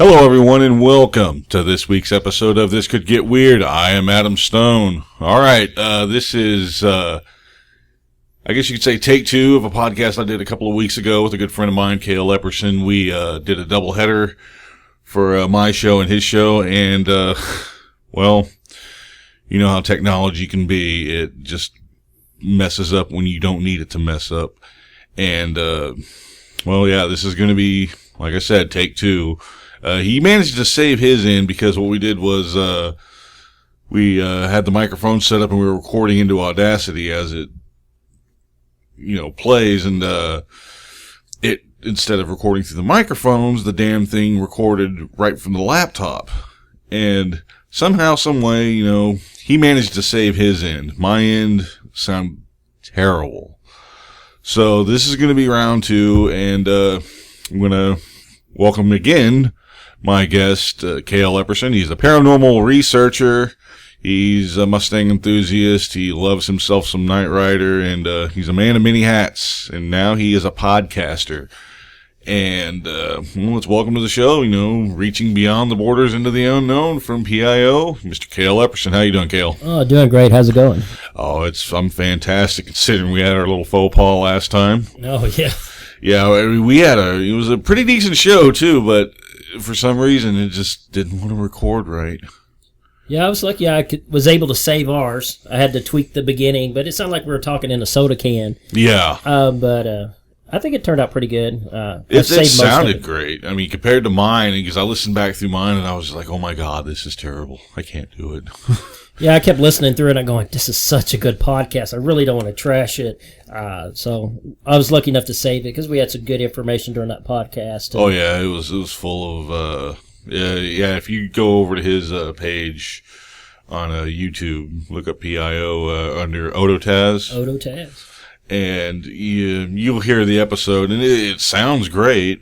Hello, everyone, and welcome to this week's episode of This Could Get Weird. I am Adam Stone. All right, this is, I guess you could say take two of a podcast I did a couple of weeks ago with a good friend of mine, Cale Epperson. We did a doubleheader for my show and his show, and, well, you know how technology can be. It just messes up when you don't need it to mess up. And, well, yeah, this is going to be, like I said, take two. He managed to save his end because what we did was, we had the microphone set up and we were recording into Audacity as it, plays, and, it, instead of recording through the microphones, the damn thing recorded right from the laptop. And somehow, some way, he managed to save his end. My end sounded terrible. So this is going to be round two, and, I'm going to welcome again my guest, Cale Epperson. He's a paranormal researcher. He's a Mustang enthusiast. He loves himself some Knight Rider, and he's a man of many hats. And now he is a podcaster. And let's welcome to the show, reaching beyond the borders into the unknown from PIO, Mr. Cale Epperson. How you doing, Cale? Oh, doing great. How's it going? Oh, I'm fantastic, considering we had our little faux pas last time. Oh, yeah. Yeah, it was a pretty decent show, too, but for some reason, it just didn't want to record right. Yeah, I was lucky was able to save ours. I had to tweak the beginning, but it sounded like we were talking in a soda can. Yeah. But I think it turned out pretty good. It sounded great. I mean, compared to mine, because I listened back through mine, and I was like, oh my God, this is terrible. I can't do it. Yeah, I kept listening through it and going, this is such a good podcast. I really don't want to trash it. So I was lucky enough to save it because we had some good information during that podcast. Oh, yeah, it was full of, yeah, if you go over to his page on YouTube, look up PIO under Ototaz. Ototaz. And you'll hear the episode, and it sounds great,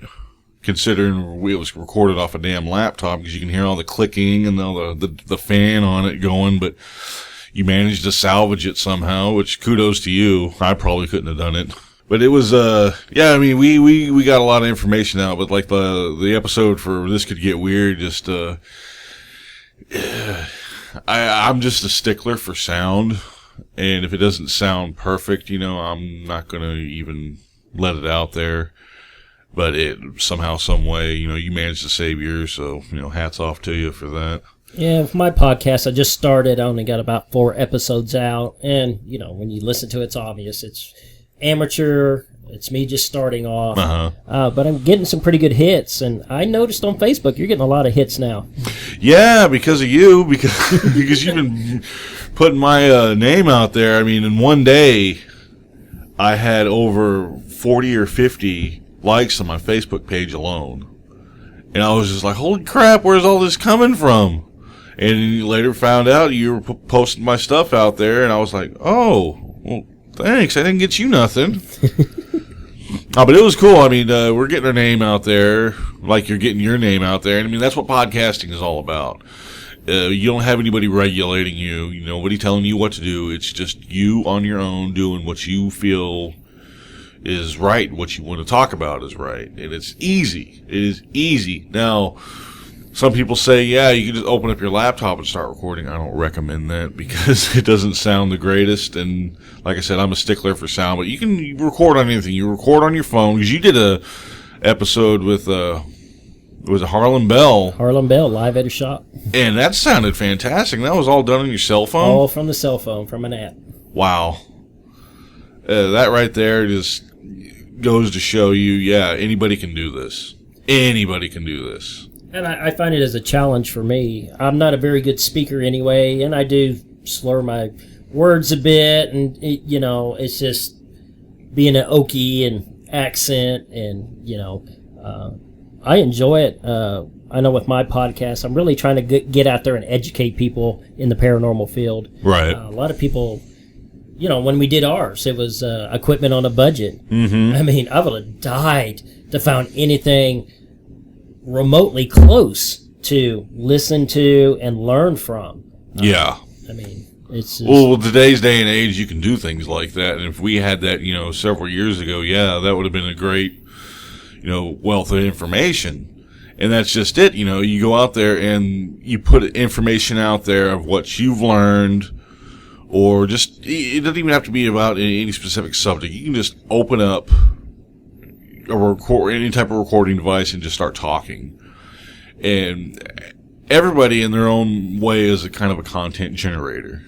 considering it was recorded off a damn laptop, because you can hear all the clicking and all the fan on it going, but you managed to salvage it somehow, which kudos to you. I probably couldn't have done it. But it was, yeah, I mean, we got a lot of information out, but like the episode for This Could Get Weird, just, I'm just a stickler for sound, and if it doesn't sound perfect, I'm not gonna even let it out there. But it somehow, some way, you managed to save yours, so, hats off to you for that. Yeah, with my podcast, I just started. I only got about 4 episodes out, and, when you listen to it, it's obvious. It's amateur. It's me just starting off. Uh-huh. But I'm getting some pretty good hits, and I noticed on Facebook you're getting a lot of hits now. Yeah, because of you, because you've been putting my name out there. I mean, in one day, I had over 40 or 50 likes on my Facebook page alone. And I was just like, holy crap, where's all this coming from? And later found out you were posting my stuff out there, and I was like, oh, well, thanks, I didn't get you nothing. But it was cool. I mean, we're getting our name out there like you're getting your name out there. And I mean, that's what podcasting is all about. You don't have anybody regulating you, nobody telling you what to do. It's just you on your own doing what you feel is right, what you want to talk about is right, and it's easy. It is easy. Now, some people say, yeah, you can just open up your laptop and start recording. I don't recommend that because it doesn't sound the greatest, and like I said, I'm a stickler for sound, but you can record on anything. You record on your phone, because you did a episode with, was it Harlan Bell? Harlan Bell, live at his shop. And that sounded fantastic. That was all done on your cell phone? All from the cell phone, from an app. Wow. That right there just goes to show you, yeah, anybody can do this. Anybody can do this. And I find it as a challenge for me. I'm not a very good speaker anyway, and I do slur my words a bit, and, it's just being an Okie and accent, and, I enjoy it. I know with my podcast, I'm really trying to get out there and educate people in the paranormal field. Right. A lot of people... when we did ours, it was equipment on a budget. Mm-hmm. I mean, I would have died to find anything remotely close to listen to and learn from. Yeah. I mean, it's just... Well, today's day and age, you can do things like that. And if we had that, several years ago, yeah, that would have been a great, wealth of information. And that's just it. You know, you go out there and you put information out there of what you've learned, or just, it doesn't even have to be about any specific subject. You can just open up any type of recording device and just start talking. And everybody in their own way is a kind of a content generator.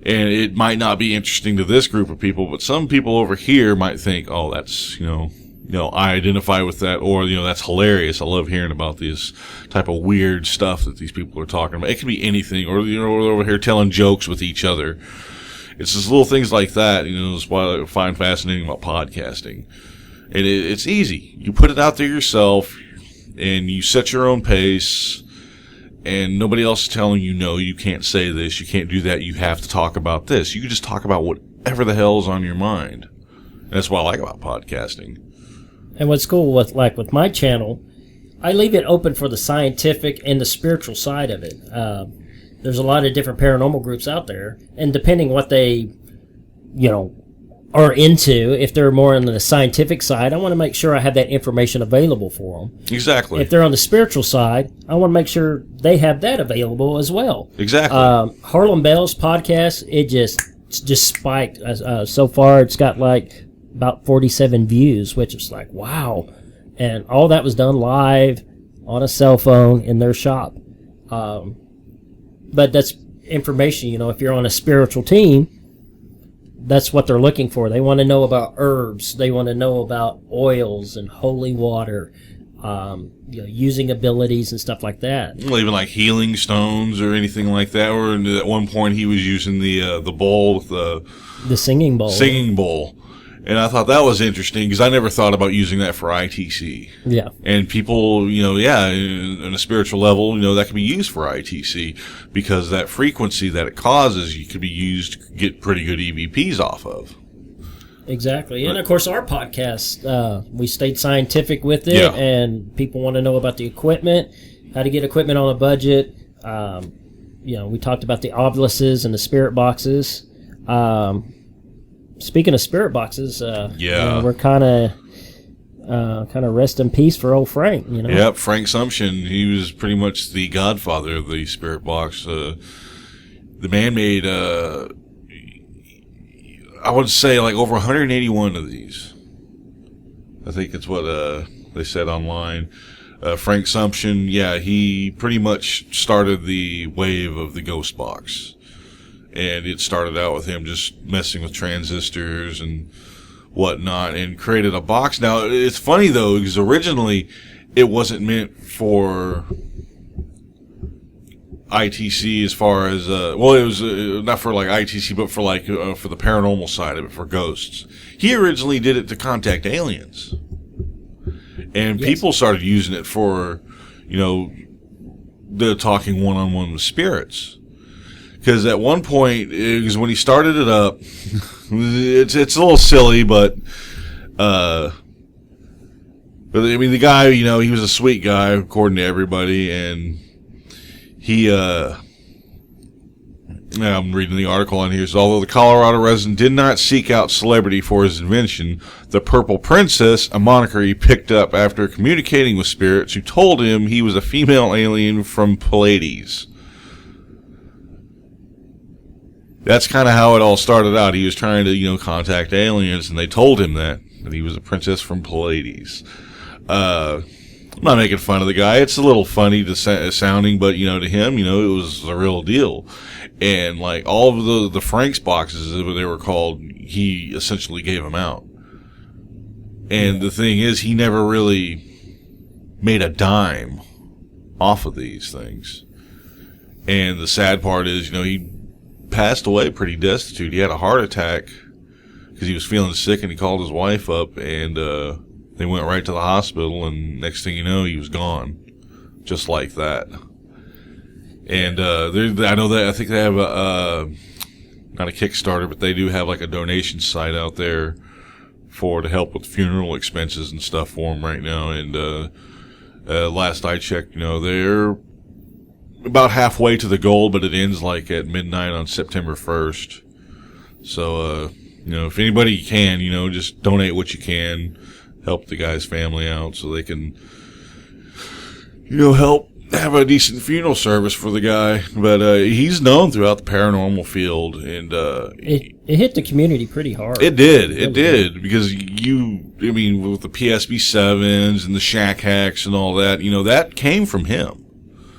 And it might not be interesting to this group of people, but some people over here might think, oh, that's, I identify with that, or, that's hilarious. I love hearing about this type of weird stuff that these people are talking about. It can be anything, or, we're over here telling jokes with each other. It's just little things like that, that's what I find fascinating about podcasting. And it's easy. You put it out there yourself, and you set your own pace, and nobody else is telling you, no, you can't say this, you can't do that, you have to talk about this. You can just talk about whatever the hell is on your mind. And that's what I like about podcasting. And what's cool with my channel, I leave it open for the scientific and the spiritual side of it. There's a lot of different paranormal groups out there, and depending what they, are into, if they're more on the scientific side, I want to make sure I have that information available for them. Exactly. If they're on the spiritual side, I want to make sure they have that available as well. Exactly. Harlem Bell's podcast, it just spiked. So far, it's got like about 47 views, which is like, wow. And all that was done live on a cell phone in their shop. But that's information, if you're on a spiritual team, that's what they're looking for. They want to know about herbs. They want to know about oils and holy water, using abilities and stuff like that. Well, even like healing stones or anything like that. Or at one point he was using the bowl with the singing bowl. Singing bowl. And I thought that was interesting because I never thought about using that for ITC. Yeah. And people, in a spiritual level, that can be used for ITC because that frequency that it causes, you could be used to get pretty good EVPs off of. Exactly. And of course, our podcast, we stayed scientific with it, yeah. And people want to know about the equipment, how to get equipment on a budget. We talked about the obelisks and the spirit boxes. Speaking of spirit boxes, we're kind of rest in peace for old Frank. Yep, Frank Sumption. He was pretty much the godfather of the spirit box. The man made, I would say, like over 181 of these. I think it's what they said online. Frank Sumption, he pretty much started the wave of the ghost box. And it started out with him just messing with transistors and whatnot and created a box. Now, it's funny, though, because originally it wasn't meant for ITC as far as, it was not for like ITC, but for like for the paranormal side of it, for ghosts. He originally did it to contact aliens. And people started using it for, the talking one-on-one with spirits. Because at one point, because when he started it up, it's a little silly, but I mean, the guy, he was a sweet guy according to everybody, and he, I'm reading the article on here. So, although the Colorado resident did not seek out celebrity for his invention, the Purple Princess, a moniker he picked up after communicating with spirits who told him he was a female alien from Pleiades. That's kind of how it all started out. He was trying to, contact aliens, and they told him that he was a princess from Pleiades. I'm not making fun of the guy. It's a little funny sounding, but, to him, it was the real deal. And, like, all of the Frank's boxes, as they were called, he essentially gave them out. And the thing is, he never really made a dime off of these things. And the sad part is, he passed away pretty destitute. He had a heart attack because he was feeling sick, and he called his wife up, and they went right to the hospital, and next thing you know, he was gone, just like that. And I think they have not a Kickstarter, but they do have like a donation site out there to help with funeral expenses and stuff for him right now. And last I checked, they're about halfway to the goal, but it ends like at midnight on September 1st. So, if anybody can, just donate what you can, help the guy's family out so they can help have a decent funeral service for the guy. But he's known throughout the paranormal field, and it hit the community pretty hard. It did, because with the PSB 7s and the Shack Hacks and all that, that came from him.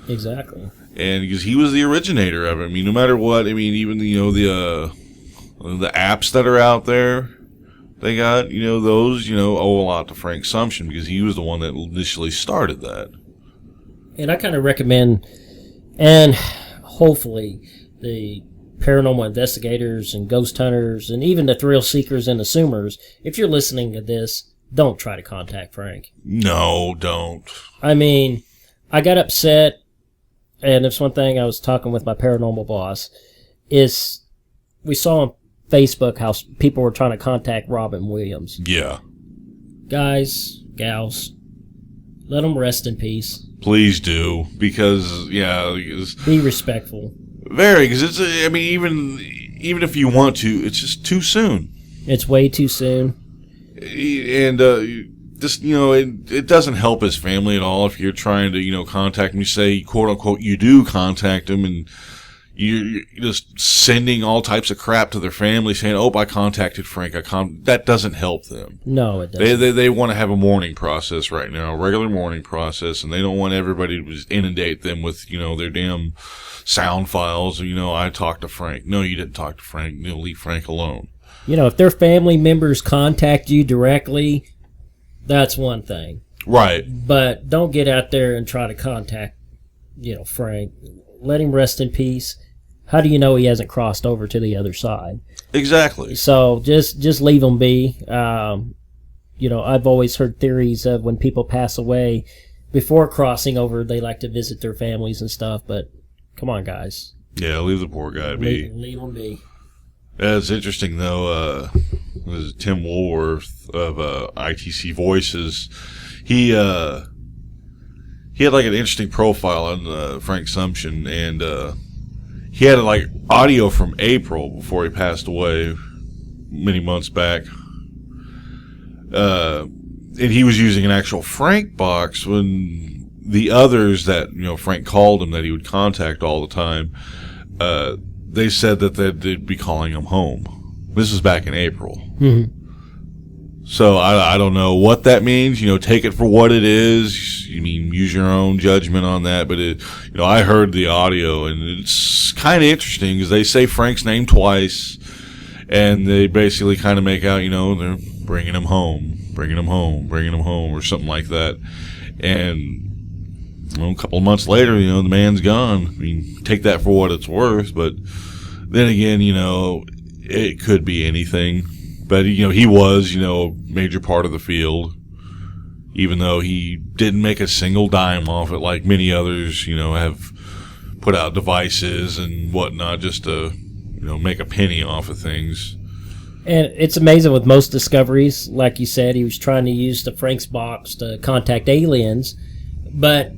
Exactly. And because he was the originator of it. I mean, no matter what, even the apps that are out there, they got, those, owe a lot to Frank Sumption, because he was the one that initially started that. And I kind of recommend, and hopefully the paranormal investigators and ghost hunters and even the thrill seekers and assumers, if you're listening to this, don't try to contact Frank. No, don't. I mean, I got upset, and it's one thing I was talking with my paranormal boss, is we saw on Facebook how people were trying to contact Robin Williams. Yeah. Guys, gals, let them rest in peace. Please do, because be respectful. Very, because it's. Even if you want to, it's just too soon. It's way too soon. And just it doesn't help his family at all if you're trying to contact him. You say, quote unquote, you do contact him, and you're just sending all types of crap to their family, saying, "Oh, I contacted Frank." That doesn't help them. No, it doesn't. They want to have a mourning process right now, a regular mourning process, and they don't want everybody to just inundate them with their damn sound files. I talked to Frank. No, you didn't talk to Frank. Leave Frank alone. If their family members contact you directly, that's one thing. Right. But don't get out there and try to contact, Frank. Let him rest in peace. How do you know he hasn't crossed over to the other side? Exactly. So just leave him be. I've always heard theories of when people pass away, before crossing over, they like to visit their families and stuff. But come on, guys. Yeah, leave the poor guy be. Leave him be. Yeah, it's interesting though. This is Tim Woolworth of ITC Voices. He had like an interesting profile on Frank Sumption, and he had like audio from April before he passed away many months back. And he was using an actual Frank box when the others that Frank called him that he would contact all the time. They said that they'd be calling him home. This is back in April. Mm-hmm. So I don't know what that means. Take it for what it is. Use your own judgment on that. But I heard the audio, and it's kind of interesting because they say Frank's name twice, and they basically kind of make out, they're bringing him home, or something like that. And a couple of months later, the man's gone. Take that for what it's worth. But then again, it could be anything. But, he was, a major part of the field, even though he didn't make a single dime off it like many others, have put out devices and whatnot just to, make a penny off of things. And it's amazing with most discoveries, like you said, he was trying to use the Frank's box to contact aliens, but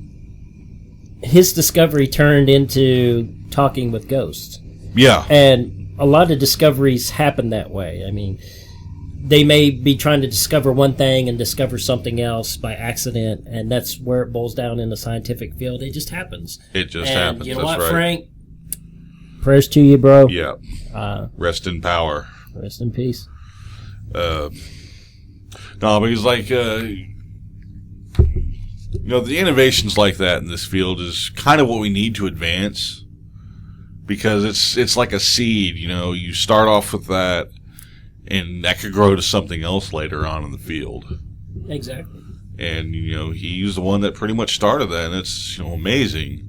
his discovery turned into talking with ghosts. Yeah. And a lot of discoveries happen that way. They may be trying to discover one thing and discover something else by accident, and that's where it boils down in the scientific field. It just happens. It just happens. You know that's what, right. Frank? Prayers to you, bro. Yeah. Rest in power. Rest in peace. No, but he's like, the innovations like that in this field is kind of what we need to advance, because it's like a seed. You start off with that, and that could grow to something else later on in the field. Exactly. And, he's the one that pretty much started that, and it's, amazing.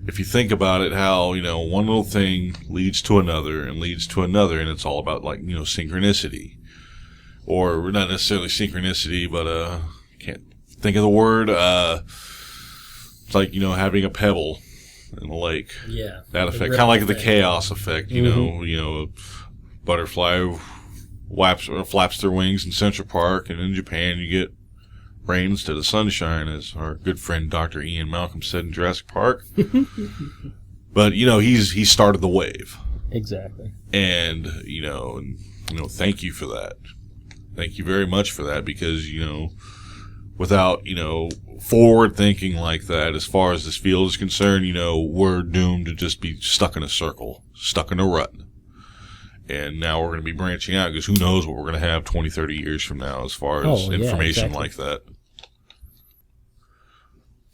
If you think about it, how, one little thing leads to another, and it's all about, synchronicity. Or, not necessarily synchronicity, but, can't think of the word. It's like, having a pebble in the lake. Yeah. That effect. Kind of like the chaos effect, a butterfly flaps their wings in Central Park, and in Japan you get rain instead of sunshine, as our good friend Dr. Ian Malcolm said in Jurassic Park. But he started the wave. Exactly. And thank you for that. Thank you very much for that, because without forward thinking like that, as far as this field is concerned, we're doomed to just be stuck in a circle, stuck in a rut. And now we're going to be branching out, because who knows what we're going to have 20, 30 years from now as far as information like that.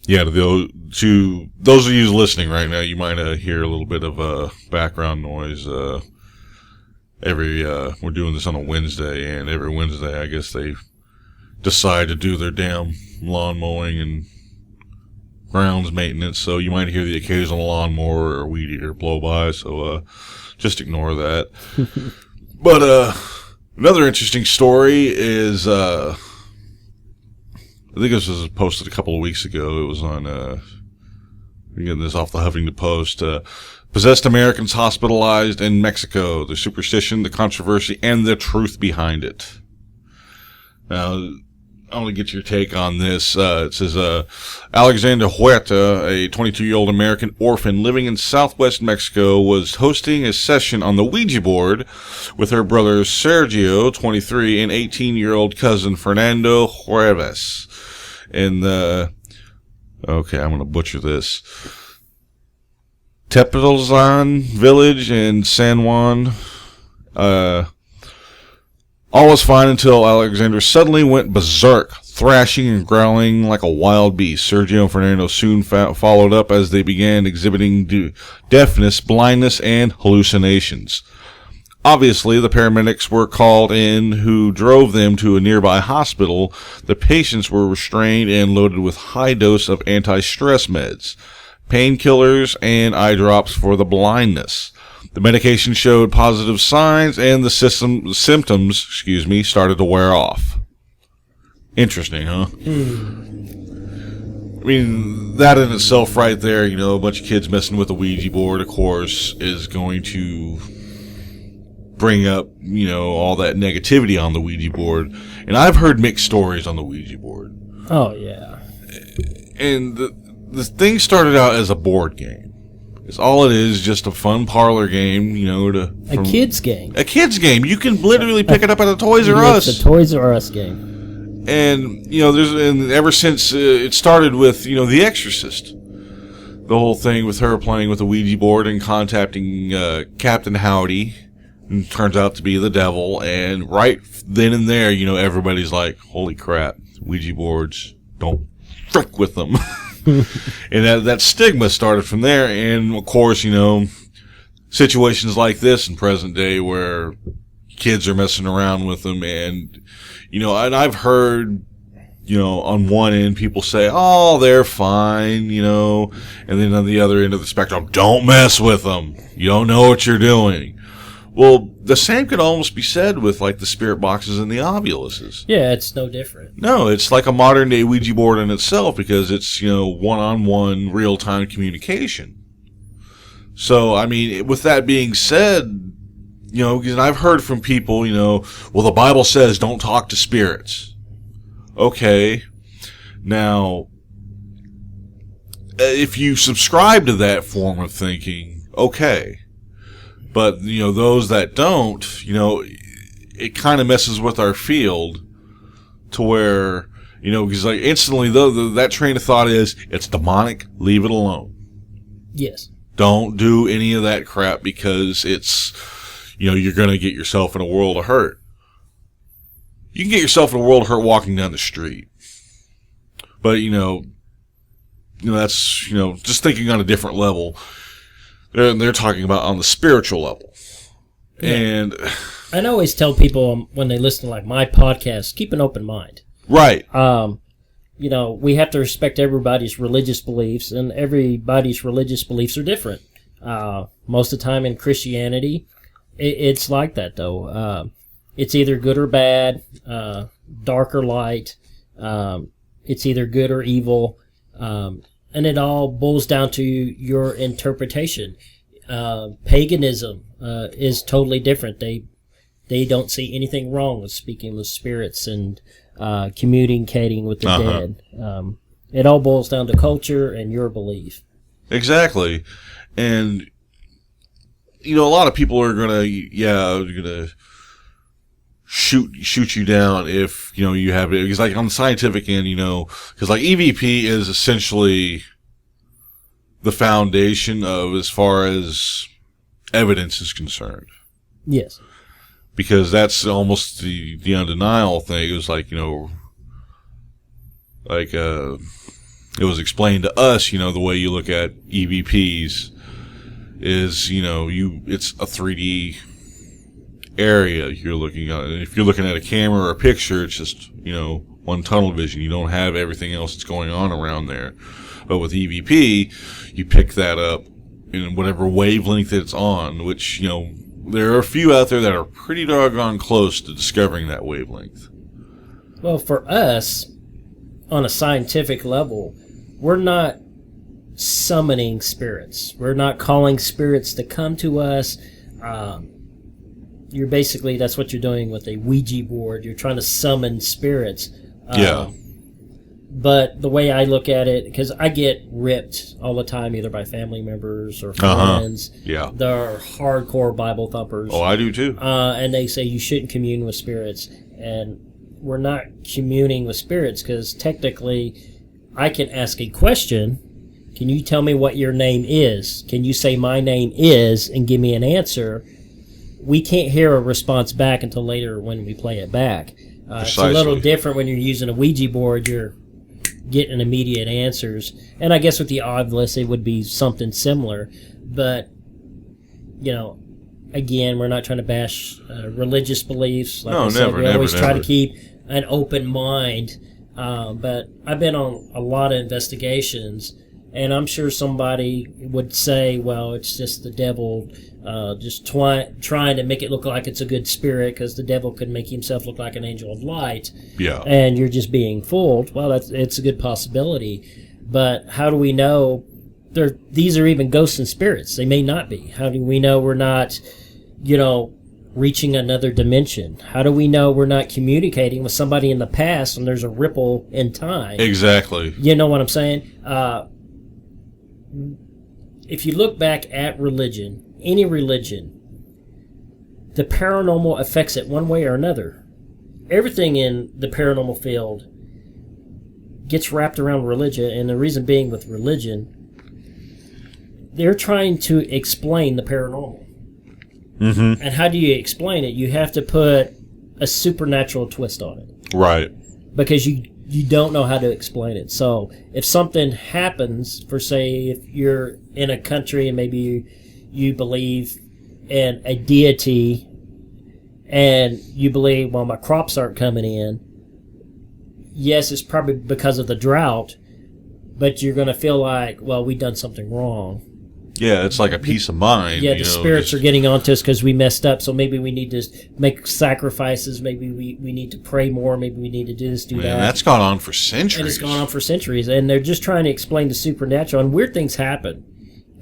Yeah, to those of you listening right now, you might hear a little bit of background noise. We're doing this on a Wednesday, and every Wednesday, I guess they decide to do their damn lawn mowing and grounds maintenance. So you might hear the occasional lawnmower or weed eater blow by. So just ignore that. But another interesting story is. I think this was posted a couple of weeks ago. It was on, I'm getting this off the Huffington Post. Possessed Americans hospitalized in Mexico. The superstition, the controversy, and the truth behind it. Now, I want to get your take on this. It says, Alexander Huerta, a 22-year-old American orphan living in southwest Mexico, was hosting a session on the Ouija board with her brother Sergio, 23, and 18-year-old cousin Fernando Juarez. In the, okay, I'm going to butcher this, Tepoztlán village in San Juan. All was fine until Alexander suddenly went berserk, thrashing and growling like a wild beast. Sergio and Fernando soon followed up as they began exhibiting deafness, blindness, and hallucinations. Obviously, the paramedics were called in, who drove them to a nearby hospital. The patients were restrained and loaded with high dose of anti-stress meds, painkillers, and eye drops for the blindness. The medication showed positive signs, and the symptoms started to wear off. Interesting, huh? I mean, that in itself right there, a bunch of kids messing with a Ouija board, of course, is going to bring up, all that negativity on the Ouija board. And I've heard mixed stories on the Ouija board. Oh, yeah. And the thing started out as a board game. It's all it is, just a fun parlor game, a kid's game. A kid's game. You can literally pick it up at a Toys R Us. It's a Toys R Us game. And, and ever since it started with, The Exorcist. The whole thing with her playing with a Ouija board and contacting Captain Howdy. And turns out to be the devil, and right then and there, everybody's like, holy crap, Ouija boards, don't frick with them. And that stigma started from there, and of course, situations like this in present day where kids are messing around with them, and, and I've heard, on one end, people say, oh, they're fine, and then on the other end of the spectrum, don't mess with them, you don't know what you're doing. Well, the same could almost be said with, like, the spirit boxes and the ovuluses. Yeah, it's no different. No, it's like a modern-day Ouija board in itself, because it's, one-on-one, real-time communication. So, I mean, with that being said, because I've heard from people, well, the Bible says don't talk to spirits. Okay. Now, if you subscribe to that form of thinking, okay. But, those that don't, it kind of messes with our field to where, because like instantly that train of thought is, it's demonic, leave it alone. Yes. Don't do any of that crap, because it's, you're going to get yourself in a world of hurt. You can get yourself in a world of hurt walking down the street. But, that's, just thinking on a different level. They're talking about on the spiritual level. Yeah. And I always tell people when they listen to like my podcast, keep an open mind. Right. We have to respect everybody's religious beliefs, and everybody's religious beliefs are different. Most of the time in Christianity, it's like that, though. It's either good or bad, dark or light. It's either good or evil. And it all boils down to your interpretation. Paganism is totally different. They don't see anything wrong with speaking with spirits and communicating with the dead. It all boils down to culture and your belief. Exactly. And, a lot of people are going to shoot you down if, you have it. Because like on the scientific end, because like EVP is essentially the foundation of as far as evidence is concerned. Yes. Because that's almost the undeniable thing. It was like, it was explained to us, the way you look at EVPs is, it's a 3D area you're looking at. And if you're looking at a camera or a picture, it's just, one tunnel vision. You don't have everything else that's going on around there. But with EVP, you pick that up in whatever wavelength it's on, which, there are a few out there that are pretty doggone close to discovering that wavelength. Well, for us, on a scientific level, we're not summoning spirits. We're not calling spirits to come to us. You're basically, that's what you're doing with a Ouija board. You're trying to summon spirits. Yeah. But the way I look at it, because I get ripped all the time, either by family members or friends. Yeah. They're hardcore Bible thumpers. Oh, I do too. And they say you shouldn't commune with spirits. And we're not communing with spirits because technically I can ask a question. Can you tell me what your name is? Can you say my name is and give me an answer? We can't hear a response back until later when we play it back. It's a little different when you're using a Ouija board. You're getting immediate answers. And I guess with the Ovilus, it would be something similar. But, again, we're not trying to bash religious beliefs. Like I said, we always try to keep an open mind. But I've been on a lot of investigations, and I'm sure somebody would say, well, it's just the devil just trying to make it look like it's a good spirit because the devil could make himself look like an angel of light. Yeah. And you're just being fooled. Well, it's a good possibility. But how do we know these are even ghosts and spirits? They may not be. How do we know we're not, reaching another dimension? How do we know we're not communicating with somebody in the past and there's a ripple in time? Exactly. You know what I'm saying? If you look back at religion, any religion, the paranormal affects it one way or another. Everything in the paranormal field gets wrapped around religion, and the reason being with religion, they're trying to explain the paranormal. Mm-hmm. And how do you explain it? You have to put a supernatural twist on it. Right. Because you don't know how to explain it. So if something happens, for say, if you're in a country and maybe you believe in a deity and you believe, well, my crops aren't coming in, yes, it's probably because of the drought, but you're going to feel like, well, we've done something wrong. Yeah, it's like a peace of mind. Yeah, the spirits are getting onto us because we messed up, so maybe we need to make sacrifices, maybe we need to pray more, maybe we need to do this, do that. That's gone on for centuries. And it's gone on for centuries, and they're just trying to explain the supernatural, and weird things happen.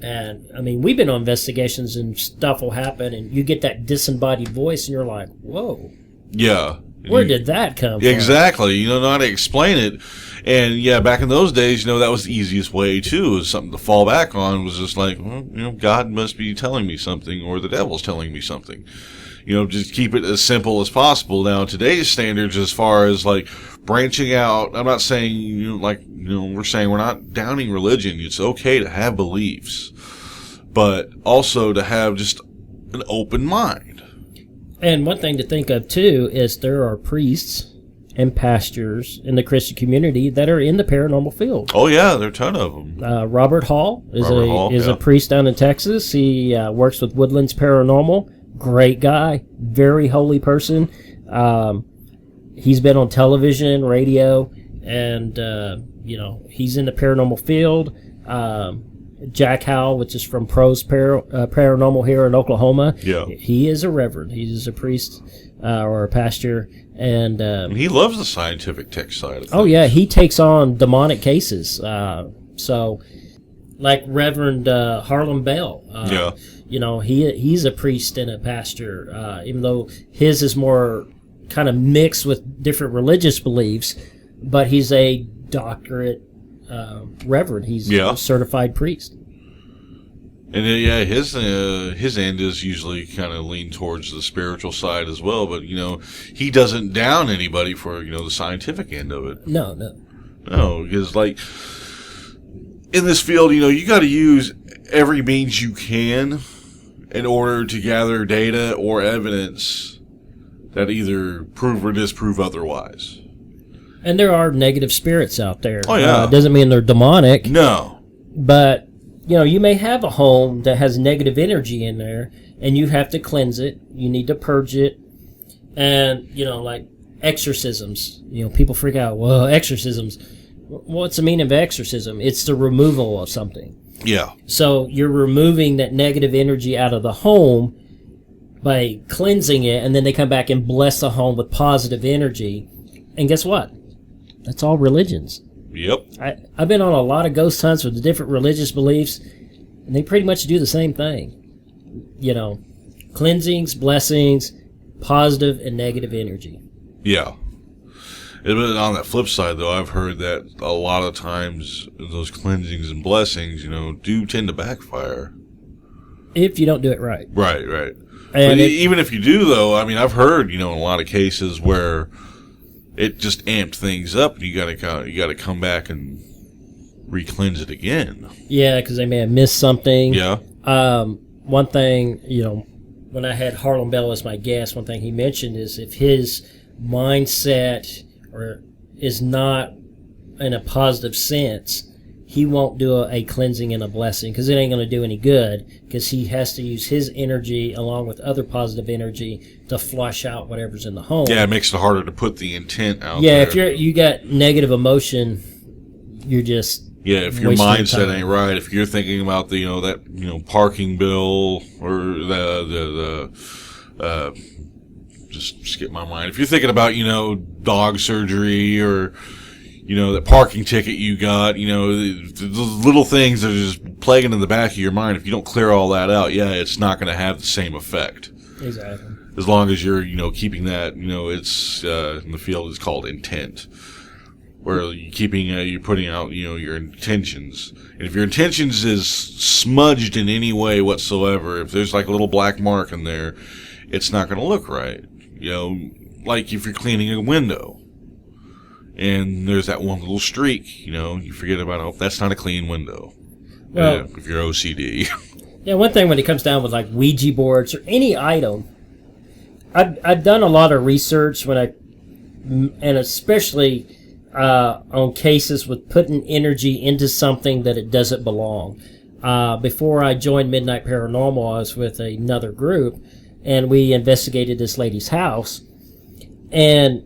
And, I mean, we've been on investigations, and stuff will happen, and you get that disembodied voice, and you're like, whoa. Yeah. Where did that come from? Exactly. You don't know how to explain it. And, yeah, back in those days, that was the easiest way, too. It was something to fall back on. Was just like, well, God must be telling me something, or the devil's telling me something. Just keep it as simple as possible. Now, today's standards, as far as, like, branching out, I'm not saying, we're saying we're not downing religion. It's okay to have beliefs, but also to have just an open mind. And one thing to think of, too, is there are priests and pastors in the Christian community that are in the paranormal field. Oh, yeah, there are a ton of them. Robert Hall is a priest down in Texas. He works with Woodlands Paranormal. Great guy. Very holy person. He's been on television, radio, and, he's in the paranormal field. Jack Howell, which is from Pros Paranormal here in Oklahoma. Yeah. He is a reverend. He's a priest or a pastor. And he loves the scientific tech side of things. Oh, yeah. He takes on demonic cases. So, like Reverend Harlem Bell. He's a priest and a pastor, even though his is more kind of mixed with different religious beliefs, but he's a doctorate reverend. He's a certified priest. And yeah, his end is usually kind of lean towards the spiritual side as well. But he doesn't down anybody for the scientific end of it. No. No, because like in this field, you got to use every means you can in order to gather data or evidence that either prove or disprove otherwise. And there are negative spirits out there. Oh yeah, it doesn't mean they're demonic. No, but you may have a home that has negative energy in there, and you have to cleanse it. You need to purge it, and like exorcisms. People freak out. Well, exorcisms. What's the meaning of exorcism? It's the removal of something. Yeah. So you're removing that negative energy out of the home by cleansing it, and then they come back and bless the home with positive energy. And guess what? That's all religions. Yep. I've been on a lot of ghost hunts with the different religious beliefs, and they pretty much do the same thing. Cleansings, blessings, positive and negative energy. Yeah. But on that flip side, though, I've heard that a lot of times those cleansings and blessings, do tend to backfire. If you don't do it right. Right. But even if you do, though, I mean, I've heard, in a lot of cases where it just amped things up, and you got to come back and re-cleanse it again. Yeah, because they may have missed something. Yeah. One thing, when I had Harlan Bell as my guest, one thing he mentioned is if his mindset is not in a positive sense, he won't do a cleansing and a blessing because it ain't going to do any good, because he has to use his energy along with other positive energy to flush out whatever's in the home. Yeah, it makes it harder to put the intent out there. Yeah, if you got negative emotion, you're just if your mindset ain't right, if you're thinking about the that parking bill or the just skip my mind. If you're thinking about dog surgery or that parking ticket you got, those little things that are just plaguing in the back of your mind. If you don't clear all that out, it's not going to have the same effect. Exactly. As long as you're, keeping that, it's in the field it's called intent, where you're putting out, your intentions. And if your intentions is smudged in any way whatsoever, if there's like a little black mark in there, it's not going to look right. Like if you're cleaning a window, and there's that one little streak, you forget about, that's not a clean window. Well, if you're OCD. Yeah, one thing when it comes down with like Ouija boards or any item, I've done a lot of research and especially on cases with putting energy into something that it doesn't belong. Before I joined Midnight Paranormal, I was with another group, and we investigated this lady's house, and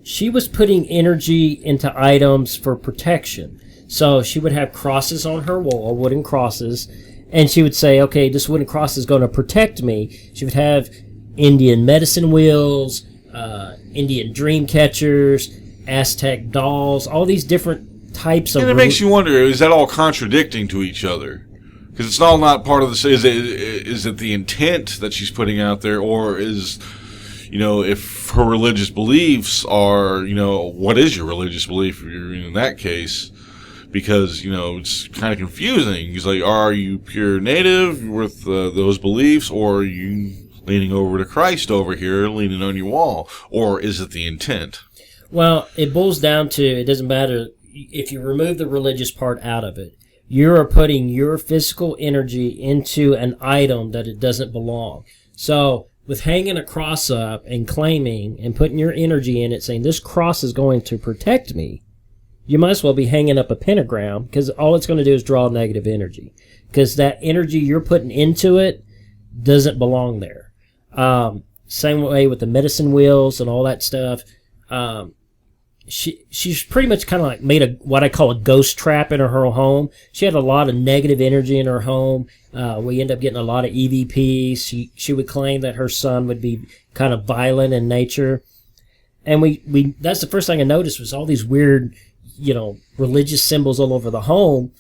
she was putting energy into items for protection. So she would have crosses on her wall, wooden crosses, and she would say, okay, this wooden cross is going to protect me. She would have Indian medicine wheels, Indian dream catchers, Aztec dolls, all these different types of... And it makes you wonder, is that all contradicting to each other? Because it's all not part of the... Is it the intent that she's putting out there, or is... if her religious beliefs are, what is your religious belief in that case? Because, it's kind of confusing. It's like, are you pure native with those beliefs, or are you leaning over to Christ over here, leaning on your wall? Or is it the intent? Well, it boils down to, it doesn't matter if you remove the religious part out of it. You are putting your physical energy into an item that it doesn't belong. So, with hanging a cross up and claiming and putting your energy in it, saying this cross is going to protect me, you might as well be hanging up a pentagram, because all it's going to do is draw negative energy. Because that energy you're putting into it doesn't belong there. Same way with the medicine wheels and all that stuff. She's pretty much kind of like made what I call a ghost trap in her home. She had a lot of negative energy in her home. We end up getting a lot of EVPs. She would claim that her son would be kind of violent in nature. And we that's the first thing I noticed was all these weird, religious symbols all over the home.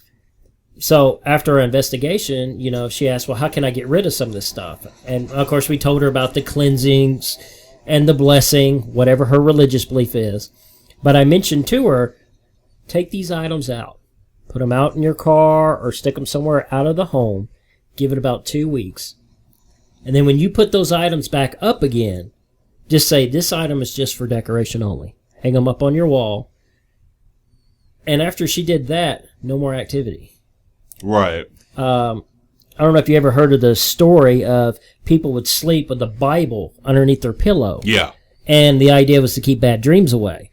So after our investigation, she asked, well, how can I get rid of some of this stuff? And of course we told her about the cleansings and the blessing, whatever her religious belief is. But I mentioned to her, take these items out. put them out in your car or stick them somewhere out of the home. Give it about 2 weeks. And then when you put those items back up again, just say, this item is just for decoration only. Hang them up on your wall. And after she did that, no more activity. Right. I don't know if you ever heard of the story of people would sleep with the Bible underneath their pillow. Yeah. And the idea was to keep bad dreams away.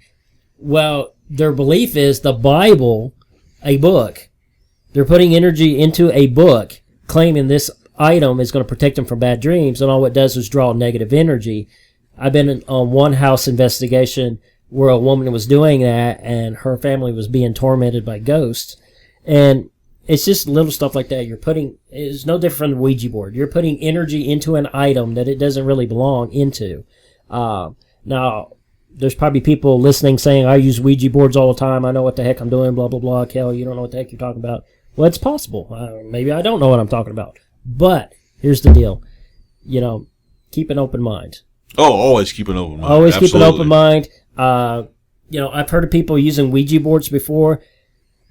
Well, their belief is the Bible, a book. They're putting energy into a book, claiming this item is going to protect them from bad dreams, and all it does is draw negative energy. I've been on one house investigation where a woman was doing that, and her family was being tormented by ghosts. And it's just little stuff like that. It's no different from the Ouija board. You're putting energy into an item that it doesn't really belong into. Now, there's probably people listening saying, I use Ouija boards all the time. I know what the heck I'm doing, blah, blah, blah. Kel, you don't know what the heck you're talking about. Well, it's possible. Maybe I don't know what I'm talking about. But here's the deal. Keep an open mind. Oh, always keep an open mind. Always Absolutely. keep an open mind. I've heard of people using Ouija boards before.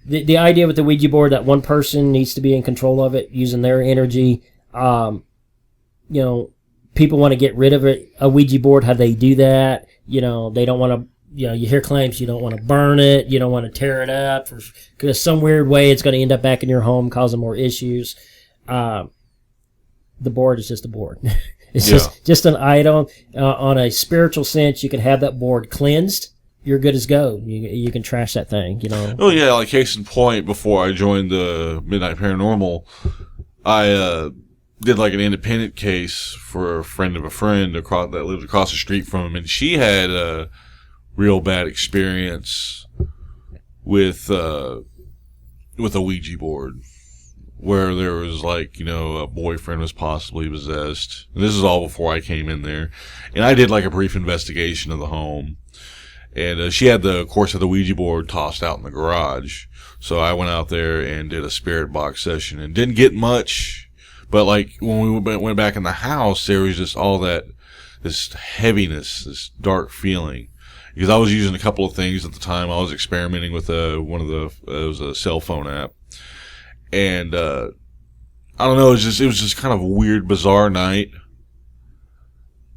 The idea with the Ouija board that one person needs to be in control of it, using their energy. People want to get rid of it. A Ouija board, how they do that. They don't want to, you hear claims you don't want to burn it. You don't want to tear it up because some weird way it's going to end up back in your home causing more issues. The board is just a board. It's just an item. On a spiritual sense, you can have that board cleansed. You're good as go. You can trash that thing, Oh, yeah, like case in point, before I joined the Midnight Paranormal, I did like an independent case for a friend of a friend that lived across the street from him, and she had a real bad experience with a Ouija board, where there was a boyfriend was possibly possessed. And this is all before I came in there. And I did like a brief investigation of the home. And she had the Ouija board tossed out in the garage. So I went out there and did a spirit box session and didn't get much. But when we went back in the house, there was just all this heaviness, this dark feeling. Because I was using a couple of things at the time. I was experimenting with it was a cell phone app. And, I don't know, it was just kind of a weird, bizarre night.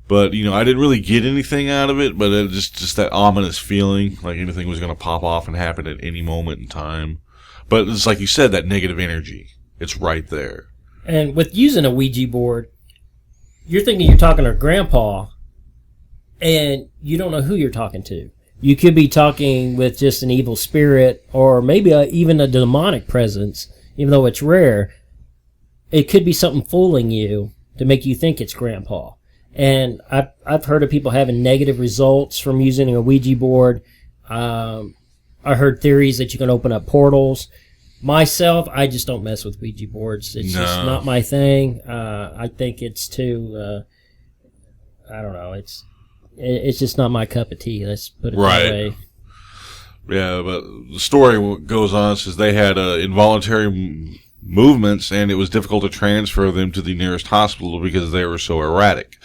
But, I didn't really get anything out of it, but it just that ominous feeling, like anything was going to pop off and happen at any moment in time. But it's like you said, that negative energy. It's right there. And with using a Ouija board, you're thinking you're talking to grandpa, and you don't know who you're talking to. You could be talking with just an evil spirit, or maybe even a demonic presence. Even though it's rare, it could be something fooling you to make you think it's grandpa. And I've heard of people having negative results from using a Ouija board. I heard theories that you can open up portals. Myself, I just don't mess with Ouija boards. It's just not my thing. I think it's too, I don't know, it's just not my cup of tea. Let's put it that way. Yeah, but the story goes on, says they had involuntary movements, and it was difficult to transfer them to the nearest hospital because they were so erratic.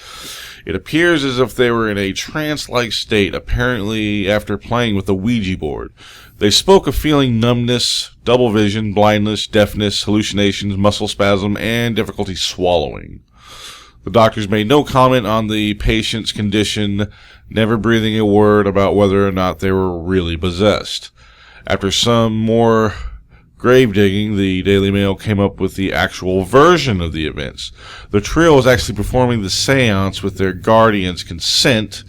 It appears as if they were in a trance-like state, apparently after playing with the Ouija board. They spoke of feeling numbness, double vision, blindness, deafness, hallucinations, muscle spasm, and difficulty swallowing. The doctors made no comment on the patient's condition, never breathing a word about whether or not they were really possessed. After some more grave digging, the Daily Mail came up with the actual version of the events. The trio was actually performing the seance with their guardian's consent,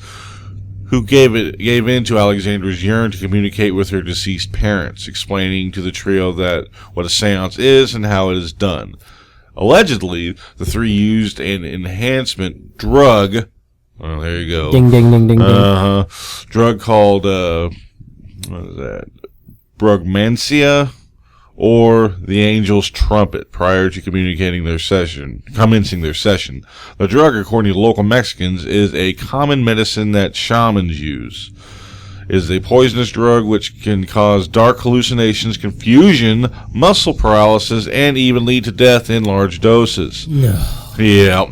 who gave in to Alexandra's yearn to communicate with her deceased parents, explaining to the trio that what a seance is and how it is done. Allegedly, the three used an enhancement drug. Oh, there you go. Ding, ding, ding, ding, ding. Drug called, what is that? Brugmansia, or the angel's trumpet, prior to commencing their session. The drug, according to local Mexicans, is a common medicine that shamans use. It is a poisonous drug which can cause dark hallucinations, confusion, muscle paralysis, and even lead to death in large doses. No. Yeah.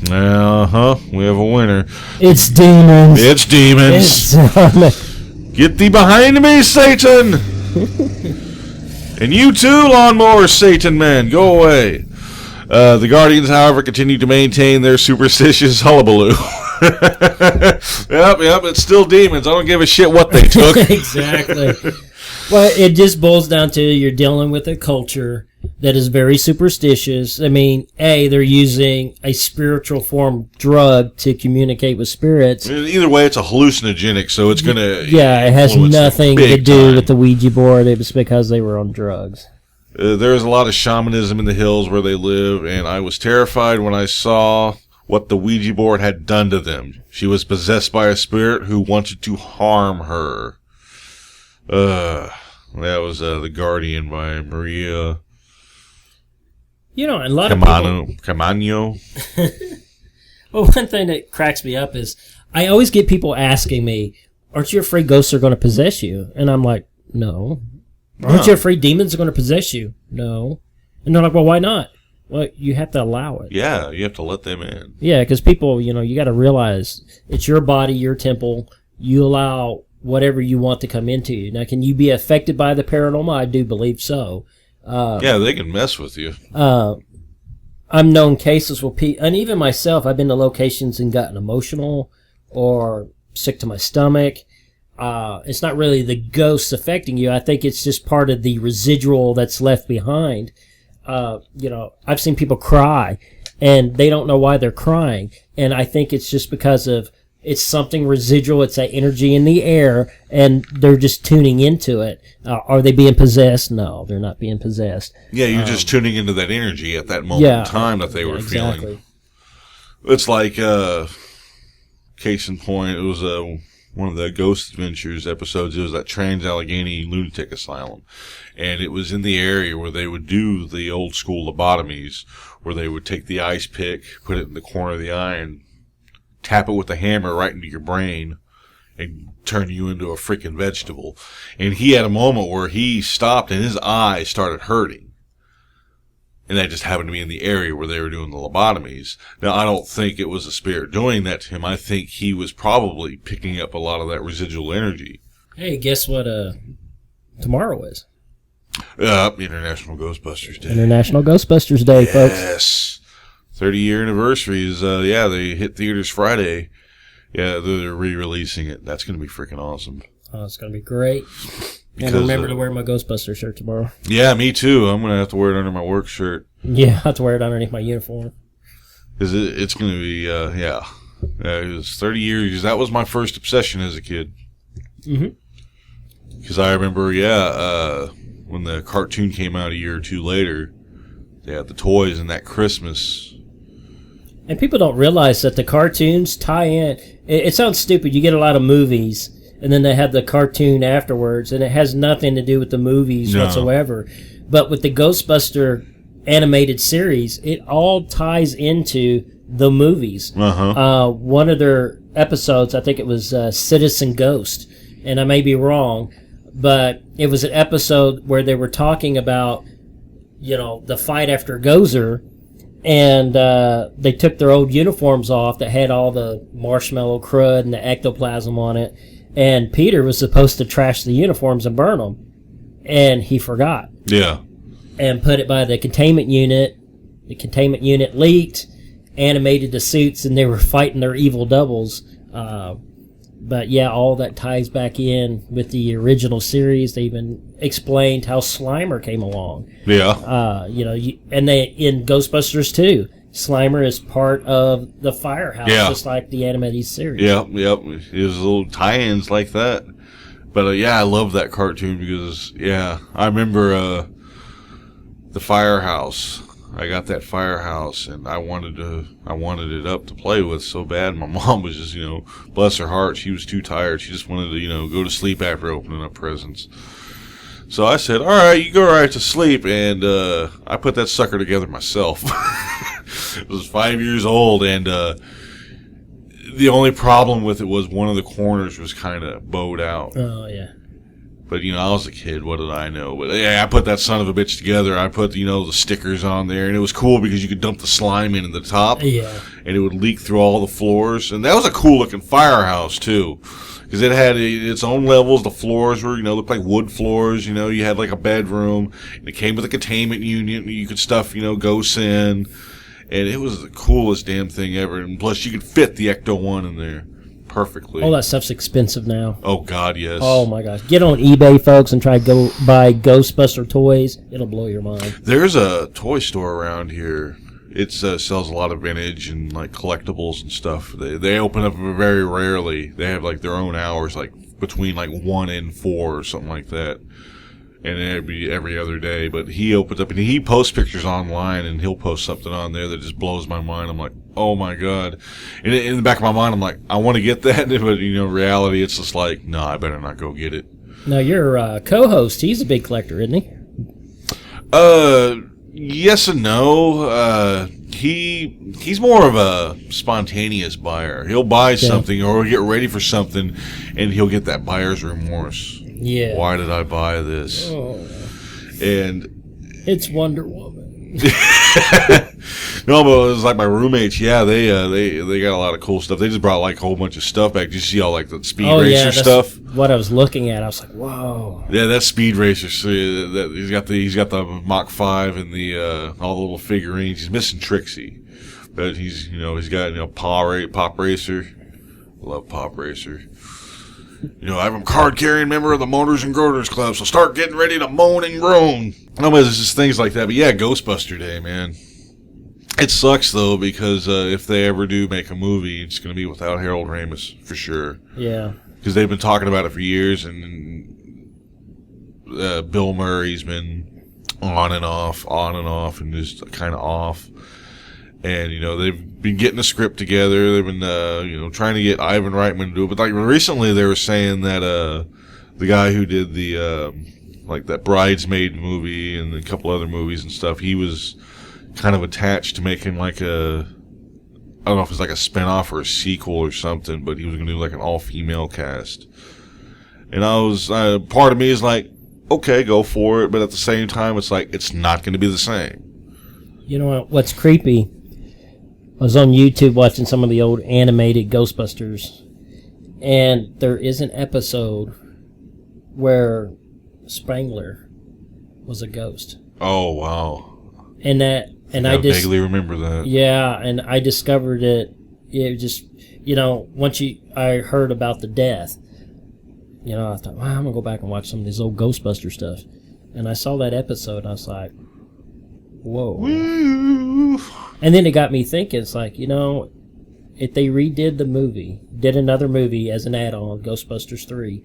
We have a winner. It's demons. It's demons. Get thee behind me, Satan! And you too, lawnmower Satan man, go away. The Guardians, however, continue to maintain their superstitious hullabaloo. Yep, it's still demons. I don't give a shit what they took. Exactly. Well, it just boils down to you're dealing with a culture that is very superstitious. I mean, they're using a spiritual form drug to communicate with spirits. Either way, it's a hallucinogenic, so it's going to... Yeah, it has nothing to do time with the Ouija board. It was because they were on drugs. There's a lot of shamanism in the hills where they live, and I was terrified when I saw what the Ouija board had done to them. She was possessed by a spirit who wanted to harm her. That was The Guardian by Maria You know, a lot of people... Camano. Well, one thing that cracks me up is I always get people asking me, aren't you afraid ghosts are going to possess you? And I'm like, no. Aren't you afraid demons are going to possess you? No. And they're like, well, why not? Well, you have to allow it. Yeah, you have to let them in. Yeah, because people, you got to realize it's your body, your temple. You allow whatever you want to come into you. Now, can you be affected by the paranormal? I do believe so. Yeah, they can mess with you. I've known cases where people, and even myself, I've been to locations and gotten emotional or sick to my stomach. It's not really the ghosts affecting you. I think it's just part of the residual that's left behind. I've seen people cry and they don't know why they're crying. And I think it's just because of it's something residual. It's that energy in the air and they're just tuning into it. Are they being possessed? No, they're not being possessed. Yeah, you're just tuning into that energy at that moment in time that they were feeling. It's like, case in point, it was one of the Ghost Adventures episodes. It was that Trans-Allegheny Lunatic Asylum. And it was in the area where they would do the old school lobotomies, where they would take the ice pick, put it in the corner of the eye, and tap it with a hammer right into your brain and turn you into a freaking vegetable. And he had a moment where he stopped and his eye started hurting. And that just happened to be in the area where they were doing the lobotomies. Now, I don't think it was a spirit doing that to him. I think he was probably picking up a lot of that residual energy. Hey, guess what tomorrow is? International Ghostbusters Day. International Ghostbusters Day, folks. Yes. 30-year anniversary is, they hit theaters Friday. Yeah, they're re-releasing it. That's going to be freaking awesome. Oh, it's going to be great. And remember to wear my Ghostbuster shirt tomorrow. Yeah, me too. I'm going to have to wear it under my work shirt. Yeah, I have to wear it underneath my uniform. Because it's going to be, it was 30 years. That was my first obsession as a kid. Mm-hmm. Because I remember, when the cartoon came out a year or two later, they had the toys and that Christmas. And people don't realize that the cartoons tie in. It sounds stupid. You get a lot of movies, and then they have the cartoon afterwards, and it has nothing to do with the movies whatsoever. But with the Ghostbuster animated series, it all ties into the movies. One of their episodes, I think it was Citizen Ghost, and I may be wrong, but it was an episode where they were talking about, the fight after Gozer, and they took their old uniforms off that had all the marshmallow crud and the ectoplasm on it, and Peter was supposed to trash the uniforms and burn them, and he forgot. Yeah. And put it by the containment unit. The containment unit leaked, animated the suits, and they were fighting their evil doubles. But yeah, all that ties back in with the original series. They even explained how Slimer came along. Yeah. And they in Ghostbusters 2, Slimer is part of the firehouse, just like the animated series. Yep. There's little tie-ins like that. But I love that cartoon because I remember the firehouse. I got that firehouse, and I wanted it up to play with so bad. My mom was just, bless her heart, she was too tired. She just wanted to, go to sleep after opening up presents. So I said, all right, you go right to sleep, and I put that sucker together myself. It was 5 years old, and the only problem with it was one of the corners was kind of bowed out. Oh, yeah. But, I was a kid. What did I know? But, yeah, I put that son of a bitch together. I put, the stickers on there. And it was cool because you could dump the slime in at the top. Yeah. And it would leak through all the floors. And that was a cool-looking firehouse, too. Because it had its own levels. The floors were, looked like wood floors. You had, like, a bedroom. And it came with a containment unit. You could stuff, ghosts in. And it was the coolest damn thing ever. And plus, you could fit the Ecto-1 in there perfectly. All that stuff's expensive now. Oh, God, yes. Oh, my gosh. Get on eBay, folks, and try to go buy Ghostbuster toys. It'll blow your mind. There's a toy store around here. It sells a lot of vintage and, like, collectibles and stuff. They open up very rarely. They have, like, their own hours, like, between, like, 1 and 4 or something like that. And it'd be every other day. But he opens up and he posts pictures online, and he'll post something on there that just blows my mind. I'm like, oh my God. And in the back of my mind, I'm like, I want to get that. But, reality, it's just like, no, I better not go get it. Now, your co-host, he's a big collector, isn't he? Yes and no. He's more of a spontaneous buyer. He'll buy something or get ready for something, and he'll get that buyer's remorse. Yeah. Why did I buy this? Oh. And it's Wonder Woman. No, but it was like my roommates. Yeah, they got a lot of cool stuff. They just brought like a whole bunch of stuff back. Did you see all like the Speed Racer stuff? What I was looking at, I was like, whoa. Yeah, that's Speed Racer. So he's got the Mach 5 and the all the little figurines. He's missing Trixie, but he's got Pop Racer. Love Pop Racer. I'm a card-carrying member of the Moaners and Groaners Club, so start getting ready to moan and groan. No, but it's just things like that. But yeah, Ghostbuster Day, man. It sucks, though, because if they ever do make a movie, it's going to be without Harold Ramis, for sure. Yeah. Because they've been talking about it for years, and Bill Murray's been on and off, and just kind of off. And, they've been getting a script together. They've been, trying to get Ivan Reitman to do it. But, like, recently they were saying that the guy who did the, that Bridesmaid movie and a couple other movies and stuff, he was kind of attached to making, like, I don't know if it's like a spinoff or a sequel or something, but he was going to do, like, an all-female cast. And I was, part of me is like, okay, go for it. But at the same time, it's like, it's not going to be the same. You know what's creepy? I was on YouTube watching some of the old animated Ghostbusters, and there is an episode where Spangler was a ghost. Oh, wow. And I vaguely remember that. Yeah, and I discovered it. It just, once I heard about the death, I thought, wow, I'm going to go back and watch some of this old Ghostbuster stuff. And I saw that episode, and I was like, whoa. Woo. And then it got me thinking, it's like, if they redid the movie, did another movie as an add-on, Ghostbusters 3,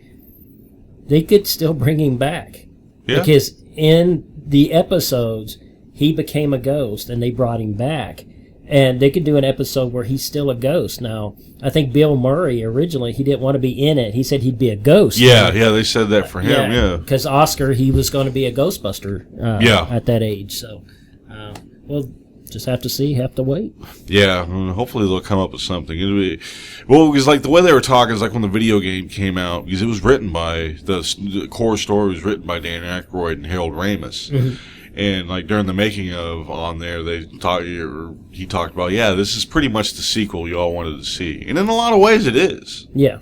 they could still bring him back. Yeah. Because in the episodes, he became a ghost, and they brought him back. And they could do an episode where he's still a ghost. Now, I think Bill Murray, originally, he didn't want to be in it. He said he'd be a ghost. Yeah, they said that for him, yeah. Because Oscar, he was going to be a Ghostbuster at that age. So, we'll just have to wait. Yeah, hopefully they'll come up with something. Because like the way they were talking is like when the video game came out, because it was written by, the core story was written by Dan Aykroyd and Harold Ramis. Mm-hmm. And like during the making of on there, he talked about, this is pretty much the sequel you all wanted to see. And in a lot of ways it is. Yeah.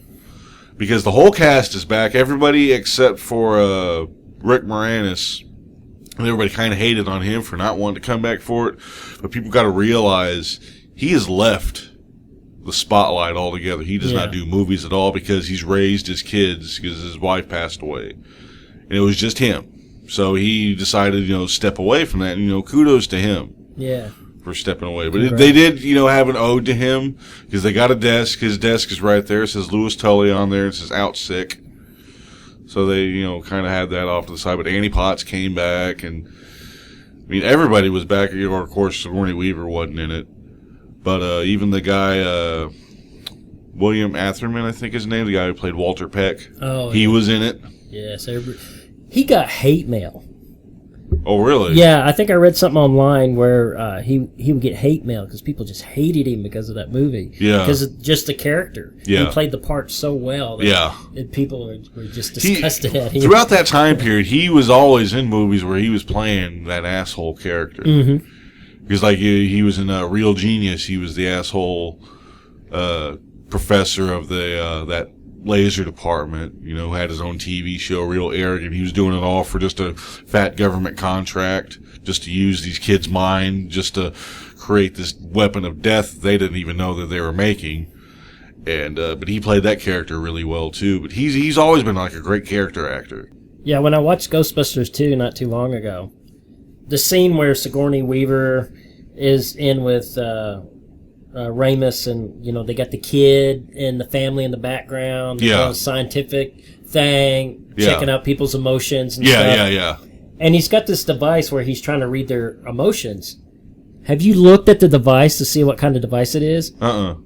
Because the whole cast is back. Everybody except for Rick Moranis. And everybody kind of hated on him for not wanting to come back for it. But people got to realize he has left the spotlight altogether. He does not do movies at all because he's raised his kids because his wife passed away. And it was just him. So he decided, to step away from that. And, kudos to him. Yeah. For stepping away. But they did, have an ode to him because they got a desk. His desk is right there. It says Louis Tully on there. It says out sick. So they, kind of had that off to the side. But Annie Potts came back. And, everybody was back. Of course, Sigourney Weaver wasn't in it. But even the guy, William Atherman, I think his name, the guy who played Walter Peck, he was in it. Yes, he got hate mail. Oh, really? Yeah, I think I read something online where he would get hate mail because people just hated him because of that movie. Yeah. Because of just the character. Yeah. He played the part so well that people were just disgusted at him. Throughout that time period, he was always in movies where he was playing that asshole character. Mm-hmm. Because, like, he was in Real Genius. He was the asshole professor of that laser department, who had his own TV show, real arrogant. He was doing it all for just a fat government contract, just to use these kids' mind, just to create this weapon of death they didn't even know that they were making. And but he played that character really well too. But he's always been like a great character actor. Yeah, when I watched Ghostbusters 2 not too long ago, the scene where Sigourney Weaver is in with Ramus, and they got the kid and the family in the background, yeah, scientific thing, checking out people's emotions and stuff. Yeah. And he's got this device where he's trying to read their emotions. Have you looked at the device to see what kind of device it is?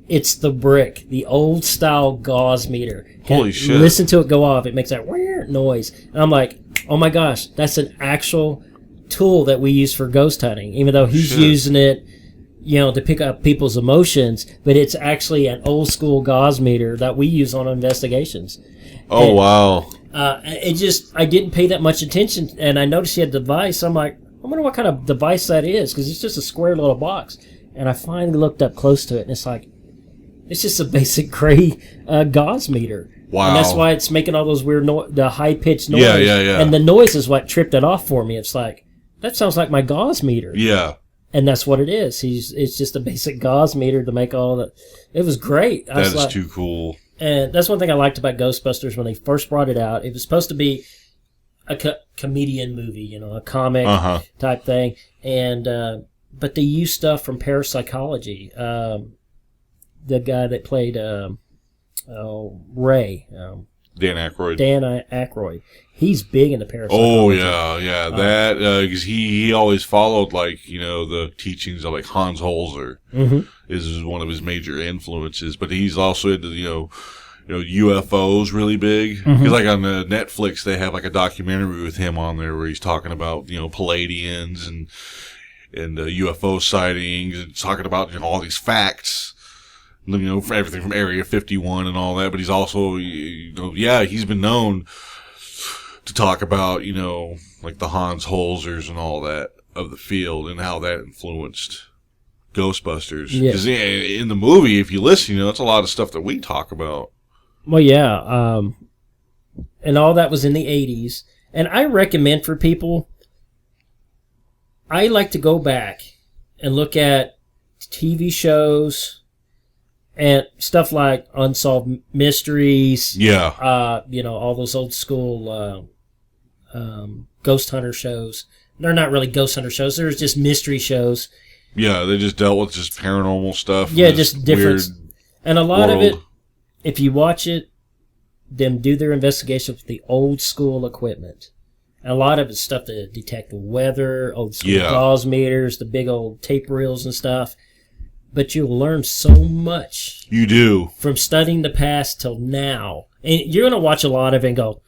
It's the brick, the old style gauze meter. Holy shit! Listen to it go off; it makes that weird noise. And I'm like, oh my gosh, that's an actual tool that we use for ghost hunting. Even though he's using it, to pick up people's emotions, but it's actually an old school gauze meter that we use on investigations. Oh, and, wow. I didn't pay that much attention, and I noticed he had a device. I'm like, I wonder what kind of device that is, because it's just a square little box. And I finally looked up close to it, and it's like, it's just a basic gray gauze meter. Wow. And that's why it's making all those weird, the high-pitched noise. Yeah. And the noise is what tripped it off for me. It's like, that sounds like my gauze meter. Yeah. And that's what it is. It's just a basic gauze meter to make all that. It was great. That is too cool. And that's one thing I liked about Ghostbusters when they first brought it out. It was supposed to be a comedian movie, a comic type thing. And but they used stuff from Parapsychology. The guy that played Ray. Dan Aykroyd. Dan Aykroyd. He's big into parapsychology. Oh, yeah. That, because he always followed, the teachings of, Hans Holzer is one of his major influences. But he's also into, UFOs really big. Because, on Netflix, they have, a documentary with him on there where he's talking about, Palladians and UFO sightings and talking about, all these facts. For everything from Area 51 and all that, but he's also, he's been known to talk about, the Hans Holzers and all that of the field and how that influenced Ghostbusters. Because in the movie, if you listen, it's a lot of stuff that we talk about. Well, yeah, and all that was in the 80s. And I recommend for people, I like to go back and look at TV shows and stuff like Unsolved Mysteries. Yeah. All those old school ghost hunter shows. They're not really ghost hunter shows. They're just mystery shows. Yeah, they just dealt with just paranormal stuff. Yeah, just different. And a lot of it, world. if you watch it, them do their investigation with the old school equipment. And a lot of it's stuff to detect the weather, old school gauze meters, the big old tape reels and stuff. But you'll learn so much. You do. From studying the past till now. And you're going to watch a lot of it and go,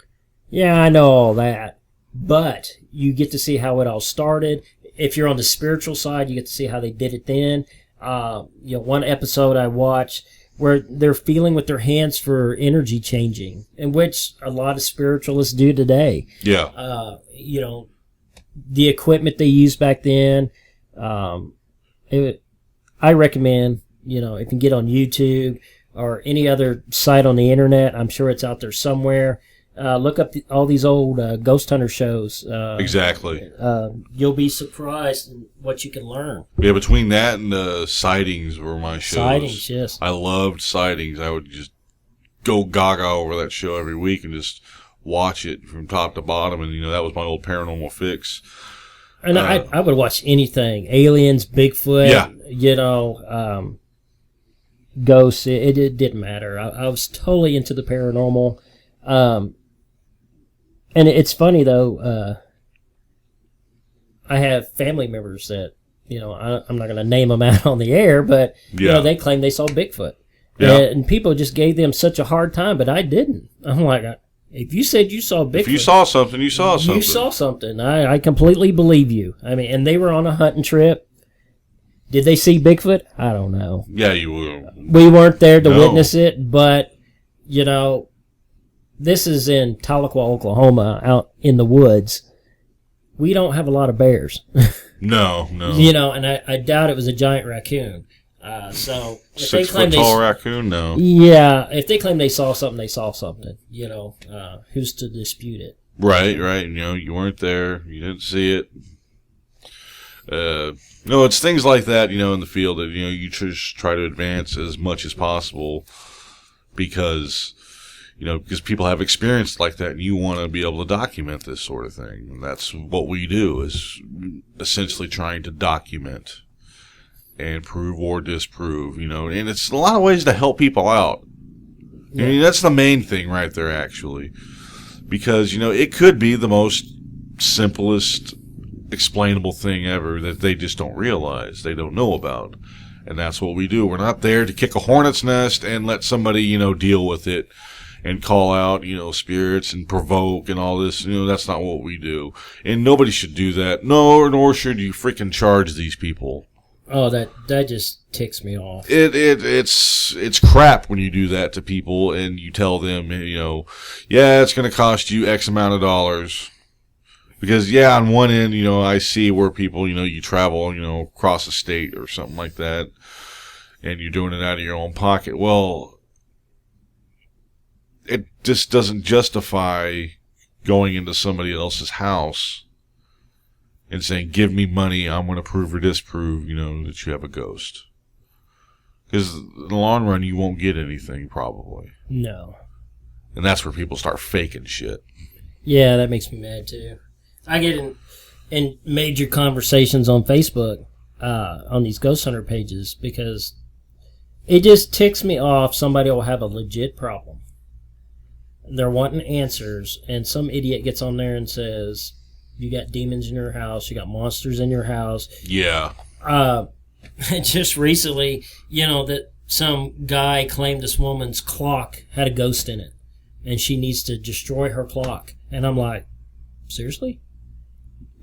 yeah, I know all that. But you get to see how it all started. If you're on the spiritual side, you get to see how they did it then. One episode I watched where they're feeling with their hands for energy changing, in which a lot of spiritualists do today. Yeah. The equipment they used back then, I recommend, if you get on YouTube or any other site on the internet, I'm sure it's out there somewhere. Look up all these old ghost hunter shows. Exactly. You'll be surprised at what you can learn. Yeah, between that and Sightings were my shows. Sightings, yes. I loved Sightings. I would just go gaga over that show every week and just watch it from top to bottom. And, that was my old paranormal fix. And I would watch anything. Aliens, Bigfoot, ghosts. It didn't matter. I was totally into the paranormal. And it's funny, though, I have family members that, I'm not going to name them out on the air, but, they claim they saw Bigfoot. Yeah. And people just gave them such a hard time, but I didn't. I'm like, If you said you saw Bigfoot, if you saw something, you saw something. You saw something. I completely believe you. I mean, and they were on a hunting trip. Did they see Bigfoot? I don't know. Yeah, you will. We weren't there to witness it, but, you know, this is in Tahlequah, Oklahoma, out in the woods. We don't have a lot of bears. No. You know, and I doubt it was a giant raccoon. So if 6 foot tall raccoon? No. Yeah, if they claim they saw something, they saw something. You know, who's to dispute it? Right. You know, you weren't there. You didn't see it. No, it's things like that, you know, in the field that, you know, you just try to advance as much as possible because people have experience like that and you want to be able to document this sort of thing. And that's what we do, is essentially trying to document and prove or disprove, you know, and it's a lot of ways to help people out. Yeah. I mean, that's the main thing right there, actually, because, you know, it could be the most simplest explainable thing ever that they just don't realize, they don't know about. And that's what we do. We're not there to kick a hornet's nest and let somebody, you know, deal with it and call out, you know, spirits and provoke and all this. You know, that's not what we do. And nobody should do that. No, nor should you freaking charge these people. Oh, that just ticks me off. It's crap when you do that to people and you tell them, you know, yeah, it's going to cost you X amount of dollars. Because, yeah, on one end, you know, I see where people, you know, you travel, you know, across the state or something like that, and you're doing it out of your own pocket. Well, it just doesn't justify going into somebody else's house and saying, give me money, I'm going to prove or disprove, you know, that you have a ghost. Because in the long run, you won't get anything, probably. No. And that's where people start faking shit. Yeah, that makes me mad, too. I get in major conversations on Facebook on these ghost hunter pages because it just ticks me off. Somebody will have a legit problem. They're wanting answers, and some idiot gets on there and says, you got demons in your house, you got monsters in your house. Yeah. Just recently, you know, that some guy claimed this woman's clock had a ghost in it, and she needs to destroy her clock. And I'm like, seriously?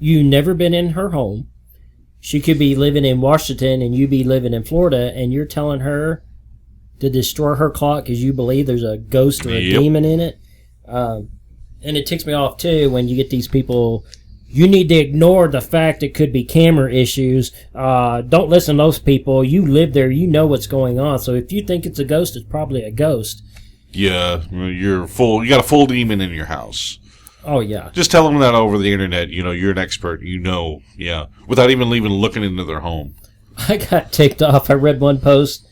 You never been in her home. She could be living in Washington and you be living in Florida, and you're telling her to destroy her clock because you believe there's a ghost or a demon in it. And it ticks me off, too, when you get these people, you need to ignore the fact it could be camera issues. Don't listen to those people. You live there. You know what's going on. So if you think it's a ghost, it's probably a ghost. Yeah, you got a full demon in your house. Oh, yeah. Just tell them that over the internet. You know, you're an expert. You know, yeah. Without even looking into their home. I got ticked off. I read one post.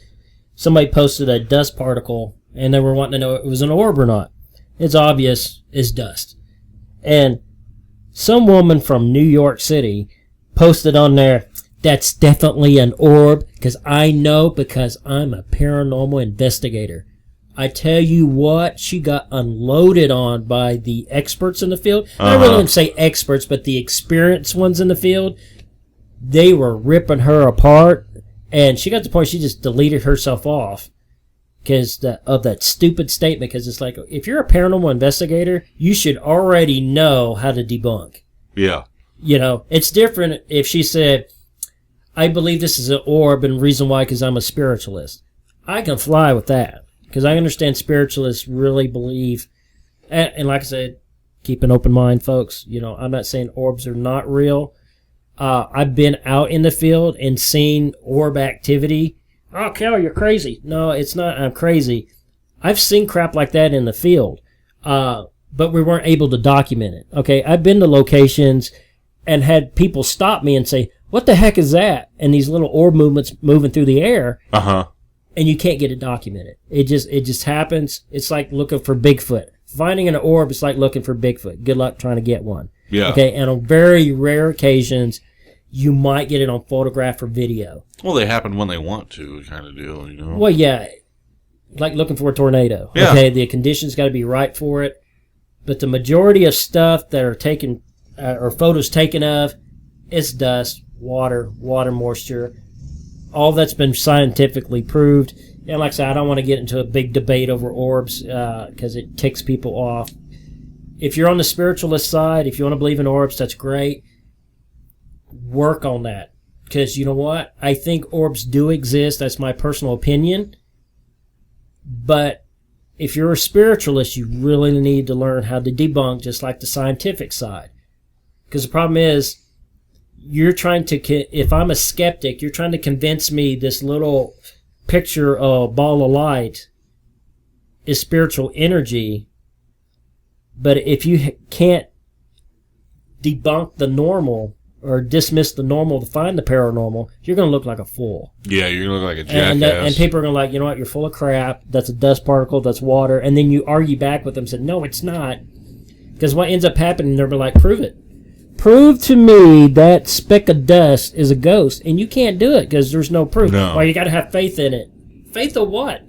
Somebody posted a dust particle, and they were wanting to know if it was an orb or not. It's obvious it's dust. And some woman from New York City posted on there, that's definitely an orb, because I know because I'm a paranormal investigator. I tell you what, she got unloaded on by the experts in the field. I really wouldn't say experts, but the experienced ones in the field. They were ripping her apart, and she got to the point she just deleted herself off because of that stupid statement. Because it's like, if you're a paranormal investigator, you should already know how to debunk. Yeah. You know, it's different if she said, I believe this is an orb, and the reason why, because I'm a spiritualist. I can fly with that. Because I understand spiritualists really believe, and like I said, keep an open mind, folks. You know, I'm not saying orbs are not real. I've been out in the field and seen orb activity. Oh, Kel, you're crazy. No, it's not I'm crazy. I've seen crap like that in the field, but we weren't able to document it. Okay, I've been to locations and had people stop me and say, what the heck is that? And these little orb movements moving through the air. Uh-huh. And you can't get it documented. It just happens. It's like looking for Bigfoot. Finding an orb is like looking for Bigfoot. Good luck trying to get one. Yeah. Okay, and on very rare occasions, you might get it on photograph or video. Well, they happen when they want to, kind of deal, you know? Well, yeah. Like looking for a tornado. Yeah. Okay, the conditions got to be right for it. But the majority of stuff that are taken, or photos taken of, it's dust, water moisture. All that's been scientifically proved. And like I said, I don't want to get into a big debate over orbs because it ticks people off. if you're on the spiritualist side, if you want to believe in orbs, that's great. Work on that. Because you know what? I think orbs do exist. That's my personal opinion. But if you're a spiritualist, you really need to learn how to debunk, just like the scientific side. Because the problem is, you're trying to, if I'm a skeptic, you're trying to convince me this little picture of a ball of light is spiritual energy. But if you can't debunk the normal or dismiss the normal to find the paranormal, you're going to look like a fool. Yeah, you're going to look like a jackass. And people are going to like, you know what, you're full of crap. That's a dust particle. That's water. And then you argue back with them and say, no, it's not. Because what ends up happening, they'll be like, prove it. Prove to me that speck of dust is a ghost. And you can't do it because there's no proof. No. Well, you got to have faith in it. Faith of what?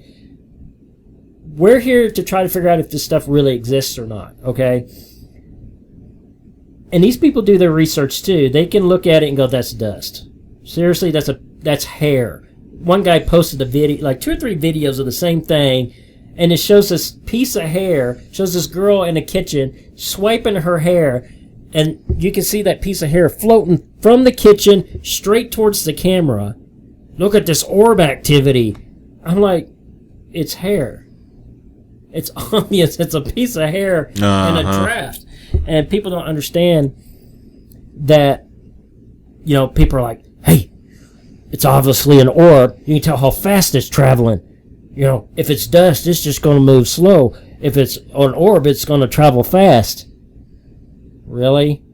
We're here to try to figure out if this stuff really exists or not, okay? And these people do their research too. They can look at it and go, that's dust. Seriously, that's hair. One guy posted a video, like 2 or 3 videos of the same thing, and it shows this piece of hair, shows this girl in the kitchen swiping her hair, and you can see that piece of hair floating from the kitchen straight towards the camera. Look at this orb activity. I'm like, it's hair. It's obvious it's a piece of hair in a draft. And people don't understand that, you know, people are like, hey, it's obviously an orb. You can tell how fast it's traveling. You know, if it's dust, it's just going to move slow. If it's an orb, it's going to travel fast. Really?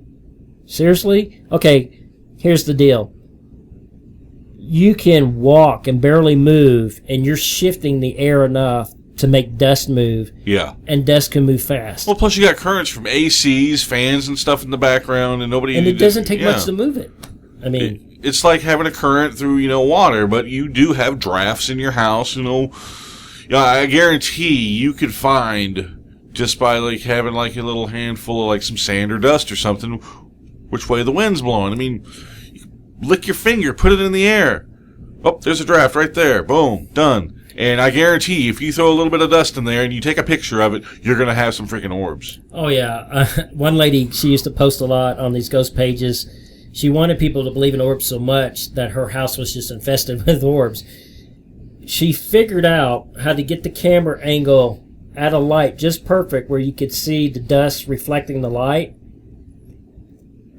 Seriously? Okay, here's the deal. You can walk and barely move, and you're shifting the air enough to make dust move. Yeah. And dust can move fast. Well, plus you got currents from ACs, fans, and stuff in the background, and nobody. And it doesn't take much to move it. I mean, it's like having a current through water, but you do have drafts in your house. I guarantee you could find just by like having like a little handful of like some sand or dust or something, which way the wind's blowing. I mean, lick your finger, put it in the air. Oh, there's a draft right there. Boom, done. And I guarantee if you throw a little bit of dust in there and you take a picture of it, you're going to have some freaking orbs. Oh, yeah. One lady, she used to post a lot on these ghost pages. She wanted people to believe in orbs so much that her house was just infested with orbs. She figured out how to get the camera angle at a light just perfect where you could see the dust reflecting the light.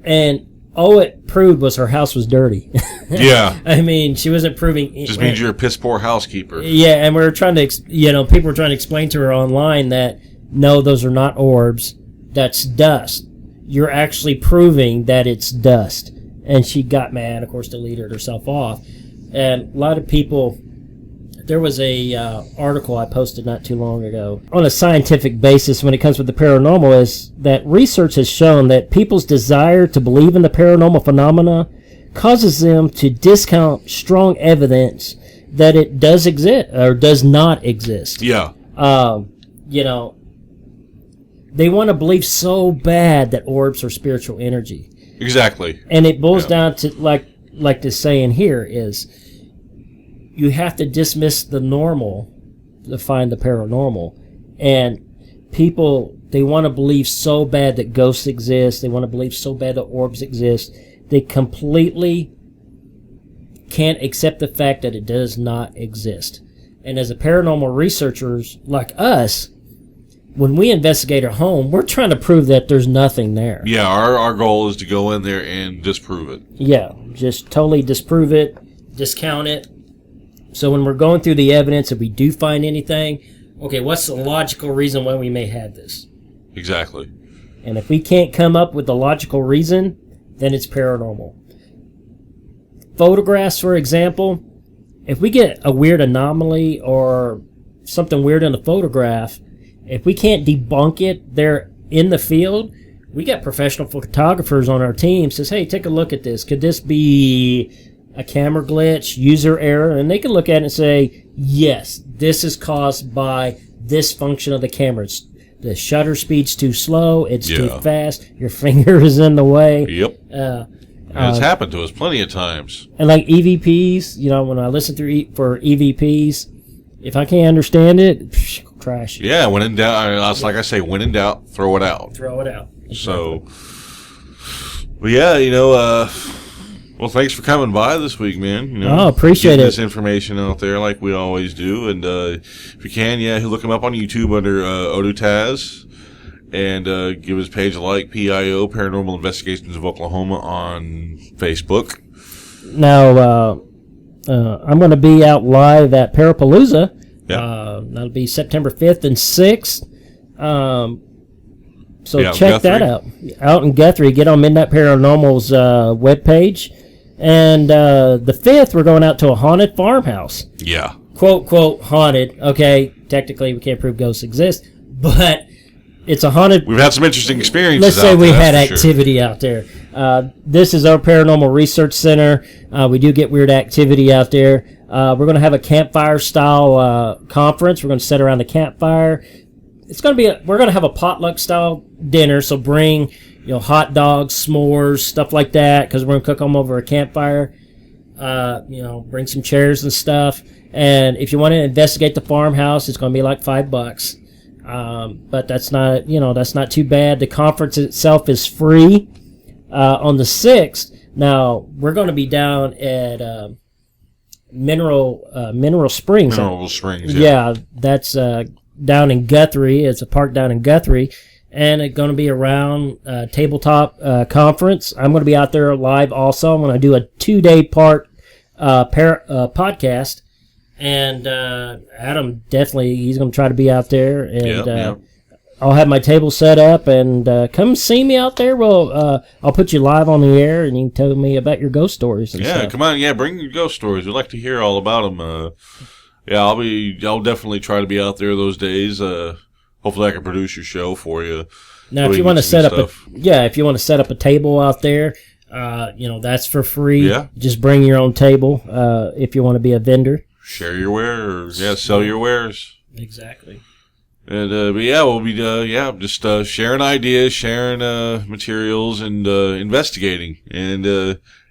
And all it proved was her house was dirty. Yeah. I mean, she wasn't proving... Just means you're a piss poor housekeeper. Yeah, and we were trying to, people were trying to explain to her online that, no, those are not orbs. That's dust. You're actually proving that it's dust. And she got mad, of course, deleted herself off. And a lot of people... There was a article I posted not too long ago on a scientific basis when it comes with the paranormal is that research has shown that people's desire to believe in the paranormal phenomena causes them to discount strong evidence that it does exist or does not exist. Yeah. They want to believe so bad that orbs are spiritual energy. Exactly. And it boils down to like this saying here is, you have to dismiss the normal to find the paranormal. And people, they want to believe so bad that ghosts exist. They want to believe so bad that orbs exist. They completely can't accept the fact that it does not exist. And as a paranormal researchers like us, when we investigate a home, we're trying to prove that there's nothing there. Yeah, our goal is to go in there and disprove it. Yeah, just totally disprove it, discount it. So when we're going through the evidence, if we do find anything, okay, what's the logical reason why we may have this? Exactly. And if we can't come up with the logical reason, then it's paranormal. Photographs, for example, if we get a weird anomaly or something weird in the photograph, if we can't debunk it there in the field, we got professional photographers on our team says, hey, take a look at this. Could this be a camera glitch, user error? And they can look at it and say, yes, this is caused by this function of the camera. The shutter speed's too slow, it's too fast, your finger is in the way. Yep. It's happened to us plenty of times. And like EVPs, when I listen for EVPs, if I can't understand it, trash. Yeah, when in doubt, like I say, when in doubt, throw it out. Throw it out. Exactly. So, well, yeah, well, thanks for coming by this week, man. Appreciate getting it. This information out there like we always do. And if you can, look him up on YouTube under Odutaz. And give his page a like, PIO, Paranormal Investigations of Oklahoma, on Facebook. Now, I'm going to be out live at Parapalooza. Yeah. That'll be September 5th and 6th. So Yeah, check that out. Out in Guthrie, get on Midnight Paranormal's webpage. And the 5th, we're going out to a haunted farmhouse. Yeah. Quote, quote, haunted. Okay, technically we can't prove ghosts exist, but it's a haunted... We've had some interesting experiences. Let's say we had for activity out there. This is our Paranormal Research Center. We do get weird activity out there. We're going to have a campfire-style conference. We're going to sit around the campfire. It's going to be we're going to have a potluck-style dinner, so bring hot dogs, s'mores, stuff like that, because we're going to cook them over a campfire. Bring some chairs and stuff. And if you want to investigate the farmhouse, it's going to be like $5. But that's not too bad. The conference itself is free. On the 6th, now we're going to be down at Mineral Springs. Mineral Springs, yeah. That's down in Guthrie. It's a park down in Guthrie. And it's going to be around tabletop conference. I'm going to be out there live also. I'm going to do a 2-day podcast. And Adam, definitely, he's going to try to be out there. And I'll have my table set up, and come see me out there. Well, I'll put you live on the air, and you can tell me about your ghost stories and stuff. Yeah, come on. Yeah, bring your ghost stories. We'd like to hear all about them. I'll definitely try to be out there those days. Hopefully I can produce your show for you. Now, if you want to set up if you want to set up a table out there, that's for free. Yeah. Just bring your own table, if you want to be a vendor. Share your wares. Yeah, sell your wares. Exactly. And we'll be just sharing ideas, sharing materials, and investigating. And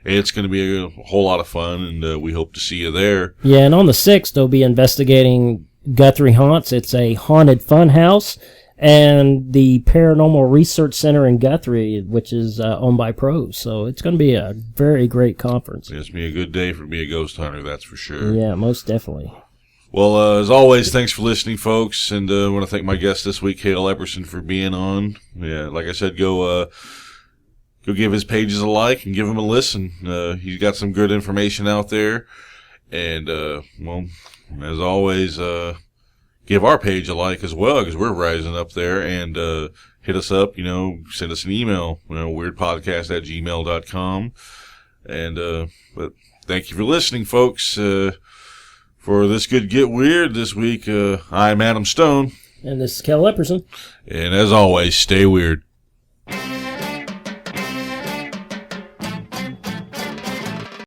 it's going to be a whole lot of fun, and we hope to see you there. Yeah, and on the 6th, they'll be investigating Guthrie Haunts. It's a haunted fun house, and the Paranormal Research Center in Guthrie, which is owned by pros. So it's going to be a very great conference. It's going to be a good day for me, a ghost hunter, that's for sure. Yeah, most definitely. Well, as always, thanks for listening, folks, and I want to thank my guest this week, Cale Epperson, for being on. Yeah, like I said, go give his pages a like and give him a listen. He's got some good information out there, and as always, give our page a like as well, because we're rising up there. And hit us up, send us an email, weirdpodcast@gmail.com. And but thank you for listening, folks. For This Could Get Weird this week, I'm Adam Stone. And this is Kel Epperson. And as always, stay weird.